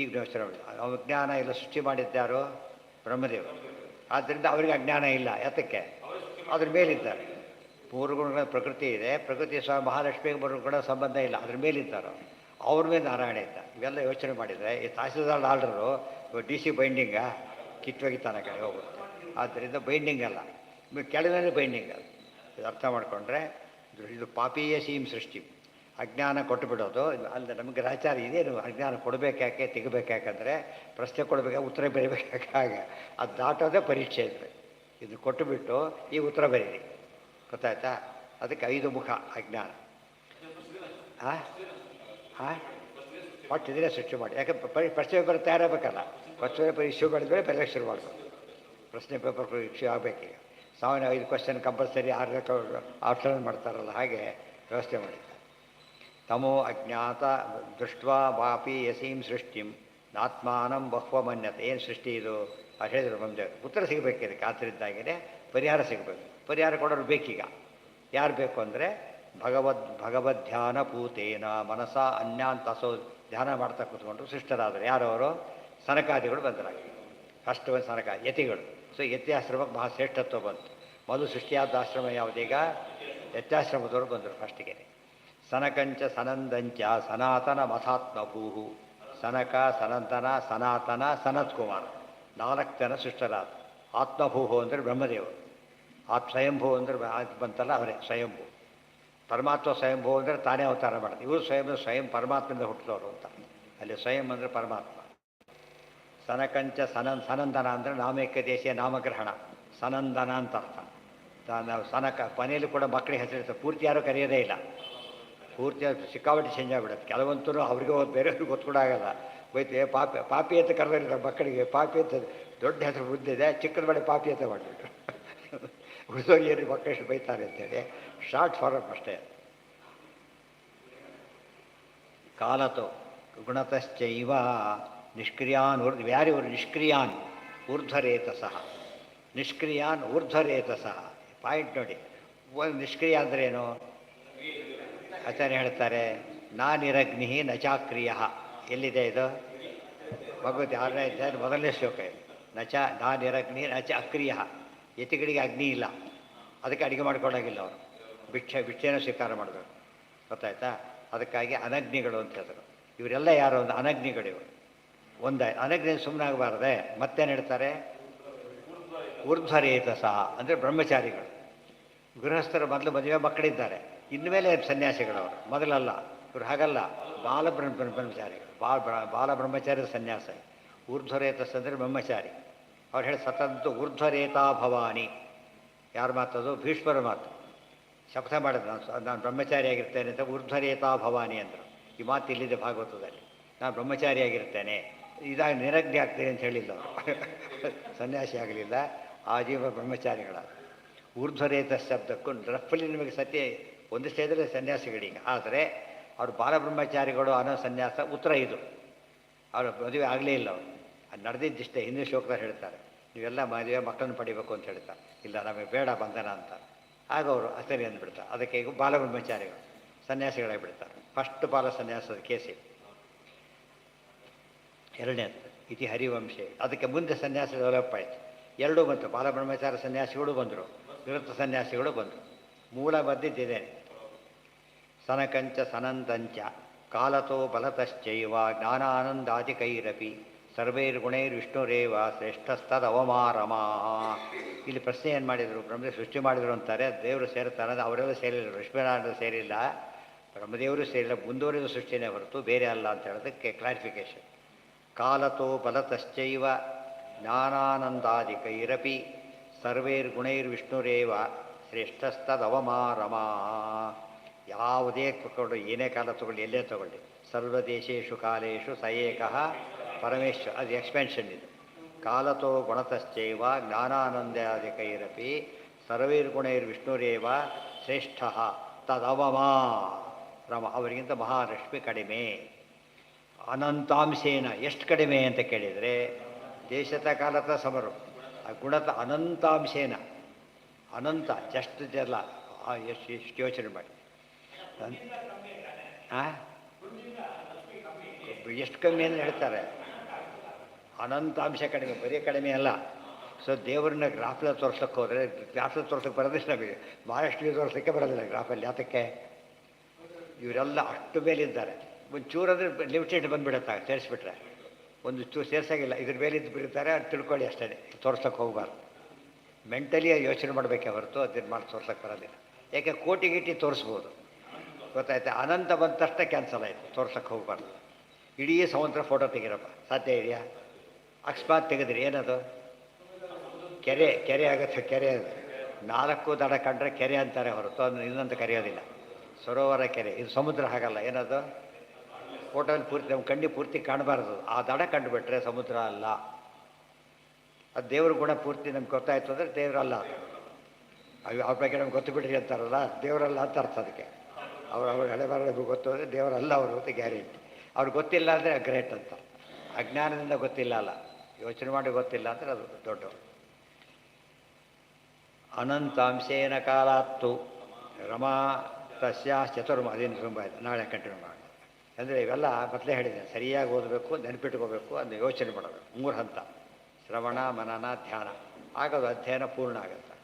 ಈಗ ಯೋಚನೆ ಮಾಡಿ, ಅಜ್ಞಾನ ಇಲ್ಲ ಸೃಷ್ಟಿ ಮಾಡಿದ್ದಾರೋ ಬ್ರಹ್ಮದೇವರು. ಆದ್ದರಿಂದ ಅವರಿಗೆ ಅಜ್ಞಾನ ಇಲ್ಲ. ಯಾತಕ್ಕೆ? ಅದ್ರ ಮೇಲಿದ್ದಾರೆ. 3 ಗುಣಗಳ ಪ್ರಕೃತಿ ಇದೆ. ಪ್ರಕೃತಿ ಮಹಾಲಕ್ಷ್ಮಿಗೆ 3 ಗುಣ ಸಂಬಂಧ ಇಲ್ಲ. ಅದ್ರ ಮೇಲಿದ್ದಾರೋ ಅವ್ರ ಮೇಲೆ ನಾರಾಯಣ ಇದ್ದ. ಇವೆಲ್ಲ ಯೋಚನೆ ಮಾಡಿದರೆ ಈ ತಹಸೀಲ್ದಾರ್ ಆರ್ಡರು DC ಬೈಂಡಿಂಗ ಕಿತ್ತೋಗಿತಾನೆ ಕಡೆ ಹೋಗುತ್ತೆ. ಆದ್ದರಿಂದ ಬೈಂಡಿಂಗ್ ಅಲ್ಲ, ಕೆಳಗಡೆ ಬೈಂಡಿಂಗ್ ಅಲ್ಲ. ಇದು ಅರ್ಥ ಮಾಡಿಕೊಂಡ್ರೆ ಇದು ಪಾಪೀಯ ಸೀಮ್ ಸೃಷ್ಟಿ. ಅಜ್ಞಾನ ಕೊಟ್ಟು ಬಿಡೋದು ಅಲ್ಲ. ನಮಗೆ ಗ್ರಹಚಾರ ಇದೇನು ಅಜ್ಞಾನ ಕೊಡಬೇಕಾಕೆ ತೆಗಿಬೇಕಾಕಂದರೆ ಪ್ರಶ್ನೆ ಕೊಡಬೇಕಾ ಉತ್ತರ ಬರೀಬೇಕಾಕೆ. ಹಾಗೆ ಅದು ದಾಟೋದೇ ಪರೀಕ್ಷೆ ಇದ್ದರೆ ಇದು ಕೊಟ್ಟುಬಿಟ್ಟು ಈ ಉತ್ತರ ಬರೀರಿ. ಗೊತ್ತಾಯ್ತಾ? ಅದಕ್ಕೆ 5 ಮುಖ ಅಜ್ಞಾನ. ಒಟ್ಟಿದ್ರೆ ಸೃಷ್ಟಿ ಮಾಡಿ. ಯಾಕೆ ಪ್ರಶ್ನೆ ಪೇಪರ್ ತಯಾರಾಗಬೇಕಲ್ಲ. ಪ್ರಶ್ನೆ ಪೇಪರ್ ಇಶ್ಯೂ ಮಾಡಿದ್ರೆ ಬೆಲೆ ಶುರು ಮಾಡಬೇಕು. ಪ್ರಶ್ನೆ ಪೇಪರ್ ಇಶ್ಯೂ ಆಗಬೇಕೀಗ. 5 ಕ್ವಶನ್ ಕಂಪಲ್ಸರಿ 6 ಆಪ್ಷನ್ ಮಾಡ್ತಾರಲ್ಲ, ಹಾಗೆ ವ್ಯವಸ್ಥೆ ಮಾಡಿದ್ದಾರೆ. ತಮೋ ಅಜ್ಞಾತ ದೃಷ್ಟ್ವಾ ವಾಪಿ ಯಸೀಂ ಸೃಷ್ಟಿಂ ನಾತ್ಮಾನಂ ಬಹ್ವಮನ್ಯತೆ. ಏನು ಸೃಷ್ಟಿ ಇದು ಅದು ಹೇಳಿದ್ರು ಮುಂದೆ. ಉತ್ತರ ಸಿಗಬೇಕು ಇದಕ್ಕೆ. ಆದ್ದರಿಂದಾಗಿಯೇ ಪರಿಹಾರ ಸಿಗಬೇಕು. ಪರಿಹಾರ ಕೊಡೋರು ಬೇಕೀಗ. ಯಾರು ಬೇಕು ಅಂದರೆ ಭಗವದ್ಧ್ಯಾನ ಪೂತೇನ ಮನಸ ಅನ್ಯಾಂತಸೋ. ಧ್ಯಾನ ಮಾಡ್ತಾ ಕೂತ್ಕೊಂಡ್ರು ಶಿಷ್ಟರಾದರು. ಯಾರವರು? ಸನಕಾದಿಗಳು ಬಂದರಾಗಿ. ಫಸ್ಟ್ ಒಂದು ಸನಕ ಯತಿಗಳು. ಸೊ ಯತ್ಯಾಶ್ರಮಕ್ಕೆ ಬಹಳ ಶ್ರೇಷ್ಠತ್ವ ಬಂತು. ಮೊದಲು ಸೃಷ್ಟಿಯಾದ ಆಶ್ರಮ ಯಾವುದೀಗ? ಯತ್ಯಾಶ್ರಮದವರು ಬಂದರು ಫಸ್ಟಿಗೆ. ಸನಕಂಚ ಸನಂದಂಚ ಸನಾತನ ಮಥಾತ್ಮಭೂ. ಸನಕ, ಸನಂತನ, ಸನಾತನ, ಸನತ್ಕುಮಾರ್ 4 ಜನ ಸೃಷ್ಟರಾದ. ಆತ್ಮಭೂಹು ಅಂದರೆ ಬ್ರಹ್ಮದೇವರು. ಸ್ವಯಂಭೂ ಅಂದರೆ ಬಂತಲ್ಲ ಅವರೇ ಸ್ವಯಂಭೂ. ಪರಮಾತ್ಮ ಸ್ವಯಂಭೂ ಅಂದರೆ ತಾನೇ ಅವತಾರ ಮಾಡೋದು. ಇವರು ಸ್ವಯಂ ಪರಮಾತ್ಮದಿಂದ ಹುಟ್ಟಿದವರು ಅಂತ. ಅಲ್ಲಿ ಸ್ವಯಂ ಅಂದರೆ ಪರಮಾತ್ಮ. ಸನಕಂಚ ಸನಂದನ ಅಂದರೆ ನಾಮೈಕ್ಯ ದೇಶೀಯ ನಾಮಗ್ರಹಣ. ಸನಂದನ ಅಂತ ಅರ್ಥ. ನಾವು ಸನಕ ಮನೆಯಲ್ಲಿ ಕೂಡ ಮಕ್ಕಳಿಗೆ ಹೆಸರಿರ್ತಾರೆ. ಪೂರ್ತಿ ಯಾರೂ ಕರೆಯೋದೇ ಇಲ್ಲ. ಪೂರ್ತಿ ಸಿಕ್ಕಾಪಟ್ಟೆ ಚೇಂಜ್ ಆಗಿಬಿಡುತ್ತೆ. ಕೆಲವಂತೂ ಅವ್ರಿಗೆ ಬೇರೆಯವ್ರಿಗೆ ಗೊತ್ತು ಕೂಡ ಆಗಲ್ಲ. ಬೈತೆ ಪಾಪಿ ಅಂತ ಕರೆದಿರ್ತಾರೆ ಮಕ್ಕಳಿಗೆ. ಪಾಪಿ ಅಂತ ದೊಡ್ಡ ಹೆಸರು ಬುದ್ಧಿದೆ, ಚಿಕ್ಕದ ಬಳೆ ಪಾಪಿ ಅಂತ ಮಾಡಿಬಿಟ್ರು. ಹುಡುಗರಿಯರು ಮಕ್ಕಳೆಷ್ಟು ಬೈತಾರೆ ಅಂತೇಳಿ ಶಾರ್ಟ್ ಫಾರಮ್ ಅಷ್ಟೇ. ಕಾಲತೋ ಗುಣತಶ್ಚೈವ ನಿಷ್ಕ್ರಿಯಾನ್ ಯಾರಿವರು? ನಿಷ್ಕ್ರಿಯಾನ್ ಊರ್ಧ್ವರೇತಸಃ. ನಿಷ್ಕ್ರಿಯಾನ್ ಊರ್ಧ್ವರೇತಸಃ. ಪಾಯಿಂಟ್ ನೋಡಿ. ಒಂದು ನಿಷ್ಕ್ರಿಯ ಅಂದ್ರೇನು? ಆಚಾರ್ಯ ಹೇಳ್ತಾರೆ ನಾ ನಿರಗ್ನಿ ನ ಚಾಕ್ರಿಯ. ಎಲ್ಲಿದೆ ಇದು? ಭಗವತಿ 6ನೇ ಅಧ್ಯಾಯದ ಮೊದಲನೇ ಶ್ಲೋಕ ಇದು. ನಚ ನಾ ನಿರಗ್ನಿ ನಚ ಅಕ್ರಿಯ. ಯತಿಗಳಿಗೆ ಅಗ್ನಿ ಇಲ್ಲ, ಅದಕ್ಕೆ ಅಡುಗೆ ಮಾಡ್ಕೊಂಡಾಗಿಲ್ಲ ಅವರು. ಭಿಕ್ಷೆನೂ ಸ್ವೀಕಾರ ಮಾಡಬೇಕು, ಗೊತ್ತಾಯ್ತಾ? ಅದಕ್ಕಾಗಿ ಅನಗ್ನಿಗಳು ಅಂತ ಹೇಳಿದ್ರು. ಇವರೆಲ್ಲ ಯಾರು? ಒಂದು ಅನಗ್ನಿಗಳು ಇವರು. ಅನಗ್ನಿ ಸುಮ್ಮನೆ ಆಗಬಾರ್ದೆ, ಮತ್ತೇನು ಹೇಳ್ತಾರೆ? ಊರ್ಧ್ವರೇತಸ ಅಂದರೆ ಬ್ರಹ್ಮಚಾರಿಗಳು. ಗೃಹಸ್ಥರು ಮೊದಲು ಮದುವೆ ಮಕ್ಕಳಿದ್ದಾರೆ, ಇನ್ಮೇಲೆ ಸನ್ಯಾಸಿಗಳವರು, ಮೊದಲಲ್ಲ. ಇವರು ಹಾಗಲ್ಲ, ಬ್ರಹ್ಮಚಾರಿಗಳು. ಬಾಲ ಬ್ರಹ್ಮಚಾರ್ಯದ ಸನ್ಯಾಸ. ಊರ್ಧ್ವರೇತಸ್ ಅಂದರೆ ಬ್ರಹ್ಮಚಾರಿ. ಅವ್ರು ಹೇಳಿ ಸತಂತು ಊರ್ಧ್ವರೇತಾ ಭವಾನಿ. ಯಾರ ಮಾತದು? ಭೀಷ್ಮರ ಮಾತು. ಶಪಥ ಮಾಡಿದ್ರು, ನಾನು ಬ್ರಹ್ಮಚಾರಿಯಾಗಿರ್ತೇನೆ ಅಂತ. ಊರ್ಧ್ವರೇತಾ ಭವಾನಿ ಅಂದರು. ಈ ಮಾತು ಇಲ್ಲಿದೆ ಭಾಗವತದಲ್ಲಿ. ನಾನು ಬ್ರಹ್ಮಚಾರಿಯಾಗಿರ್ತೇನೆ, ಇದಾಗ ನಿರಗ್ನಿ ಆಗ್ತೇನೆ ಅಂತ ಹೇಳಿಲ್ಲ ಅವರು. ಸನ್ಯಾಸಿ ಆಗಲಿಲ್ಲ, ಆಜೀವ ಬ್ರಹ್ಮಚಾರಿಗಳ. ಊರ್ಧ್ವರೇತ ಶಬ್ದಕ್ಕೂ ರಫ್ಲಿ ನಿಮಗೆ ಸತ್ಯ ಒಂದು ಸ್ಟೇಜಲ್ಲಿ ಸನ್ಯಾಸಿಗಳೀಗ. ಆದರೆ ಅವರು ಬಾಲಬ್ರಹ್ಮಚಾರಿಗಳು ಅನ್ನೋ ಸನ್ಯಾಸ ಉತ್ತರ ಇದು. ಅವರು ಮದುವೆ ಆಗಲೇ ಇಲ್ಲ ಅವರು. ಅದು ನಡೆದಿದ್ದಿಷ್ಟೇ. ಹಿಂದಿನ ಶ್ಲೋಕದಲ್ಲಿ ಹೇಳ್ತಾರೆ, ನೀವೆಲ್ಲ ಮದುವೆ ಮಕ್ಕಳನ್ನು ಪಡಿಬೇಕು ಅಂತ ಹೇಳ್ತಾರೆ. ಇಲ್ಲ, ನಮಗೆ ಬೇಡ ಬಂಧನ ಅಂತ. ಆಗ ಅವರು ಸರಿ ಅಂದ್ಬಿಡ್ತಾರೆ. ಅದಕ್ಕೆ ಈಗ ಬಾಲಬ್ರಹ್ಮಚಾರಿಗಳು ಸನ್ಯಾಸಿಗಳಾಗಿ ಬಿಡ್ತಾರೆ. ಫಸ್ಟ್ ಬಾಲ ಸನ್ಯಾಸದ ಕೇಸಿ. ಎರಡನೇದು ಇತಿ ಹರಿವಂಶೆ. ಅದಕ್ಕೆ ಮುಂದೆ ಸನ್ಯಾಸ ಡೆವಲಪ್ ಆಯಿತು. ಎರಡೂ ಬಂತು. ಬಾಲಬ್ರಹ್ಮಚಾರ ಸನ್ಯಾಸಿಗಳು ಬಂದರು, ನಿವೃತ್ತ ಸನ್ಯಾಸಿಗಳು ಬಂದರು. ಮೂಲ ಬಂದಿದ್ದಿದೆ. ಸನಕಂಚ ಸನಂದಂಚ ಕಾಲತೋ ಬಲತಶ್ಚೈವ ಜ್ಞಾನಾನಂದಾಧಿಕೈರಪಿ ಸರ್ವೈರ್ಗುಣೈರ್ವಿಷ್ಣುರೇವ ಶ್ರೇಷ್ಠಸ್ತದವಮಾರಮಾ. ಇಲ್ಲಿ ಪ್ರಶ್ನೆ ಏನು ಮಾಡಿದರು? ಬ್ರಹ್ಮ ಸೃಷ್ಟಿ ಮಾಡಿದರು ಅಂತಾರೆ, ದೇವರು ಸೇರ್ತಾರೆ. ಅವರೆಲ್ಲ ಸೇರಿಲ್ಲ, ಲಕ್ಷ್ಮೀನಾರಾಯಣ ಸೇರಿಲ್ಲ, ಬ್ರಹ್ಮದೇವರು ಸೇರಿಲ್ಲ, ಮುಂದುವರಿದ ಸೃಷ್ಟಿನೇ ಹೊರತು ಬೇರೆ ಅಲ್ಲ ಅಂತ ಹೇಳೋದಕ್ಕೆ ಕ್ಲಾರಿಫಿಕೇಶನ್. ಕಾಲತೋ ಬಲತಶ್ಚೈವ ಜ್ಞಾನಾನಂದಾಧಿಕೈರಪಿ ಸರ್ವೈರ್ಗುಣೈರ್ವಿಷ್ಣುರೇವ ಶ್ರೇಷ್ಠಸ್ತದವಮಾರಮಾ. ಯಾವುದೇ ತಗೊಳ್ಳಿ, ಏನೇ ಕಾಲ ತಗೊಳ್ಳಿ, ಎಲ್ಲೇ ತಗೊಳ್ಳಿ, ಸರ್ವದೇಶೇಶು ಕಾಲೇಶು ಸ ಏಕಃ ಪರಮೇಶ್ವರ. ಅದು ಎಕ್ಸ್ಪೆನ್ಷನ್ ಇದು. ಕಾಲತೋ ಗುಣತಶ್ಚೈವ ಜ್ಞಾನಾನಂದಾಧಿಕೈರಪಿ ಸರ್ವೈರ್ಗುಣೈರ್ವಿಷ್ಣುರೇವ ಶ್ರೇಷ್ಠ ತದವಮಾ ರಮ. ಅವರಿಗಿಂತ ಮಹಾಲಕ್ಷ್ಮಿ ಕಡಿಮೆ. ಅನಂತಾಂಶೇನ. ಎಷ್ಟು ಕಡಿಮೆ ಅಂತ ಕೇಳಿದರೆ, ದೇಶದ ಕಾಲತ ಸಮರು, ಆ ಗುಣತ ಅನಂತಾಂಶೇನ. ಅನಂತ ಜಸ್ಟ್ ಜಲ್ಲ. ಎಷ್ಟು ಯೋಚನೆ ಮಾಡಿ. ಎಷ್ಟು ಕಮ್ಮಿ ಅಂತ ಹೇಳ್ತಾರೆ. ಅನಂತಾಂಶ ಕಡಿಮೆ, ಬರೀ ಕಡಿಮೆ ಅಲ್ಲ. ಸೊ ದೇವ್ರನ್ನ ಗ್ರಾಫಲ್ಲಿ ತೋರ್ಸೋಕ್ಕೆ ಹೋದರೆ, ಗ್ರಾಫಲ್ಲಿ ತೋರ್ಸೋಕ್ಕೆ ಬರೋದಿಲ್ಲ ನಮಗೆ. ಮಹಾರಾಷ್ಟ್ರೀಯ ತೋರ್ಸೋಕ್ಕೆ ಬರೋದಿಲ್ಲ ಗ್ರಾಫಲ್ಲಿ. ಯಾತಕ್ಕೆ? ಇವರೆಲ್ಲ ಅಷ್ಟು ಮೇಲಿದ್ದಾರೆ. ಒಂದು ಚೂರು ಅಂದರೆ ಲಿಮಿಟೆಡ್ ಬಂದುಬಿಡುತ್ತೆ, ಸೇರಿಸ್ಬಿಟ್ರೆ. ಒಂದು ಚೂರು ಸೇರ್ಸಾಗಿಲ್ಲ, ಇದ್ರ ಮೇಲಿದ್ದು ಬಿಡ್ತಾರೆ, ಅದು ತಿಳ್ಕೊಳ್ಳಿ ಅಷ್ಟೇ. ತೋರ್ಸೋಕ್ಕೆ ಹೋಗಬಾರ್ದು. ಮೆಂಟಲಿ ಯೋಚನೆ ಮಾಡಬೇಕೇ ಹೊರತು ಅದನ್ನು ಮಾಡಿ ತೋರ್ಸೋಕ್ಕೆ ಬರೋದಿಲ್ಲ. ಯಾಕೆ ಕೋಟಿ ಗೀಟಿ ತೋರಿಸ್ಬೋದು, ಗೊತ್ತಾಯ್ತು. ಅನಂತ ಬಂದ ತಕ್ಷಣ ಕ್ಯಾನ್ಸಲ್ ಆಯಿತು, ತೋರ್ಸೋಕ್ಕೆ ಹೋಗಬಾರ್ದು. ಇಡೀ ಸಮುದ್ರ ಫೋಟೋ ತೆಗಿರಪ್ಪ, ಸಾಧ್ಯ ಇದೆಯಾ? ಅಕಸ್ಮಾತ್ ತೆಗೆದ್ರಿ ಏನದು? ಕೆರೆ ಆಗುತ್ತೆ. ಕೆರೆ ಅದು 4 ದಡ ಕಂಡ್ರೆ ಕೆರೆ ಅಂತಾರೆ ಹೊರತು ಅದನ್ನು ಇನ್ನೊಂದು ಕರೆಯೋದಿಲ್ಲ. ಸರೋವರ ಕೆರೆ. ಇದು ಸಮುದ್ರ ಹಾಗಲ್ಲ. ಏನದು? ಫೋಟೋಲ್ಲಿ ಪೂರ್ತಿ ನಮ್ಮ ಕಣ್ಣಿ ಪೂರ್ತಿ ಕಾಣಬಾರ್ದು. ಆ ದಡ ಕಂಡುಬಿಟ್ರೆ ಸಮುದ್ರ ಅಲ್ಲ. ಅದು ದೇವ್ರ ಗುಣ ಪೂರ್ತಿ ನಮ್ಗೆ ಗೊತ್ತಾಯ್ತು ಅಂದರೆ ದೇವರಲ್ಲ. ಅವ್ರ ಬಗ್ಗೆ ನಮ್ಗೆ ಗೊತ್ತು ಬಿಡ್ರಿ ಅಂತಾರಲ್ಲ, ದೇವರಲ್ಲ ಅಂತ ಅರ್ಥ ಅದಕ್ಕೆ. ಅವ್ರ ಹಳೆ ಬರೋದು ಗೊತ್ತು ಅಂದರೆ ದೇವರಲ್ಲ ಅವರು ಅಂತ ಗ್ಯಾರಂಟಿ. ಅವ್ರಿಗೆ ಗೊತ್ತಿಲ್ಲ ಅಂದರೆ ಗ್ರೇಟ್ ಅಂತ. ಅಜ್ಞಾನದಿಂದ ಗೊತ್ತಿಲ್ಲ ಅಲ್ಲ, ಯೋಚನೆ ಮಾಡಿ ಗೊತ್ತಿಲ್ಲ ಅಂದರೆ ಅದು ದೊಡ್ಡವರು. ಅನಂತಾಂಶೇನ ಕಾಲಾತ್ತು ರಮಾ ತಸ್ಯಾ ಚತುರ್ಮ. ಅದೇನು ತುಂಬ ಇದೆ, ನಾಳೆ ಕಂಟಿನ್ಯೂ ಮಾಡಿ. ಅಂದರೆ ಇವೆಲ್ಲ ಮೊದಲೇ ಹೇಳಿದೆ, ಸರಿಯಾಗಿ ಓದಬೇಕು, ನೆನಪಿಟ್ಕೋಬೇಕು, ಅದನ್ನು ಯೋಚನೆ ಮಾಡಬೇಕು. 3 ಹಂತ: ಶ್ರವಣ, ಮನನ, ಧ್ಯಾನ. ಆಗೋದು ಅಧ್ಯಯನ ಪೂರ್ಣ ಆಗುತ್ತೆ.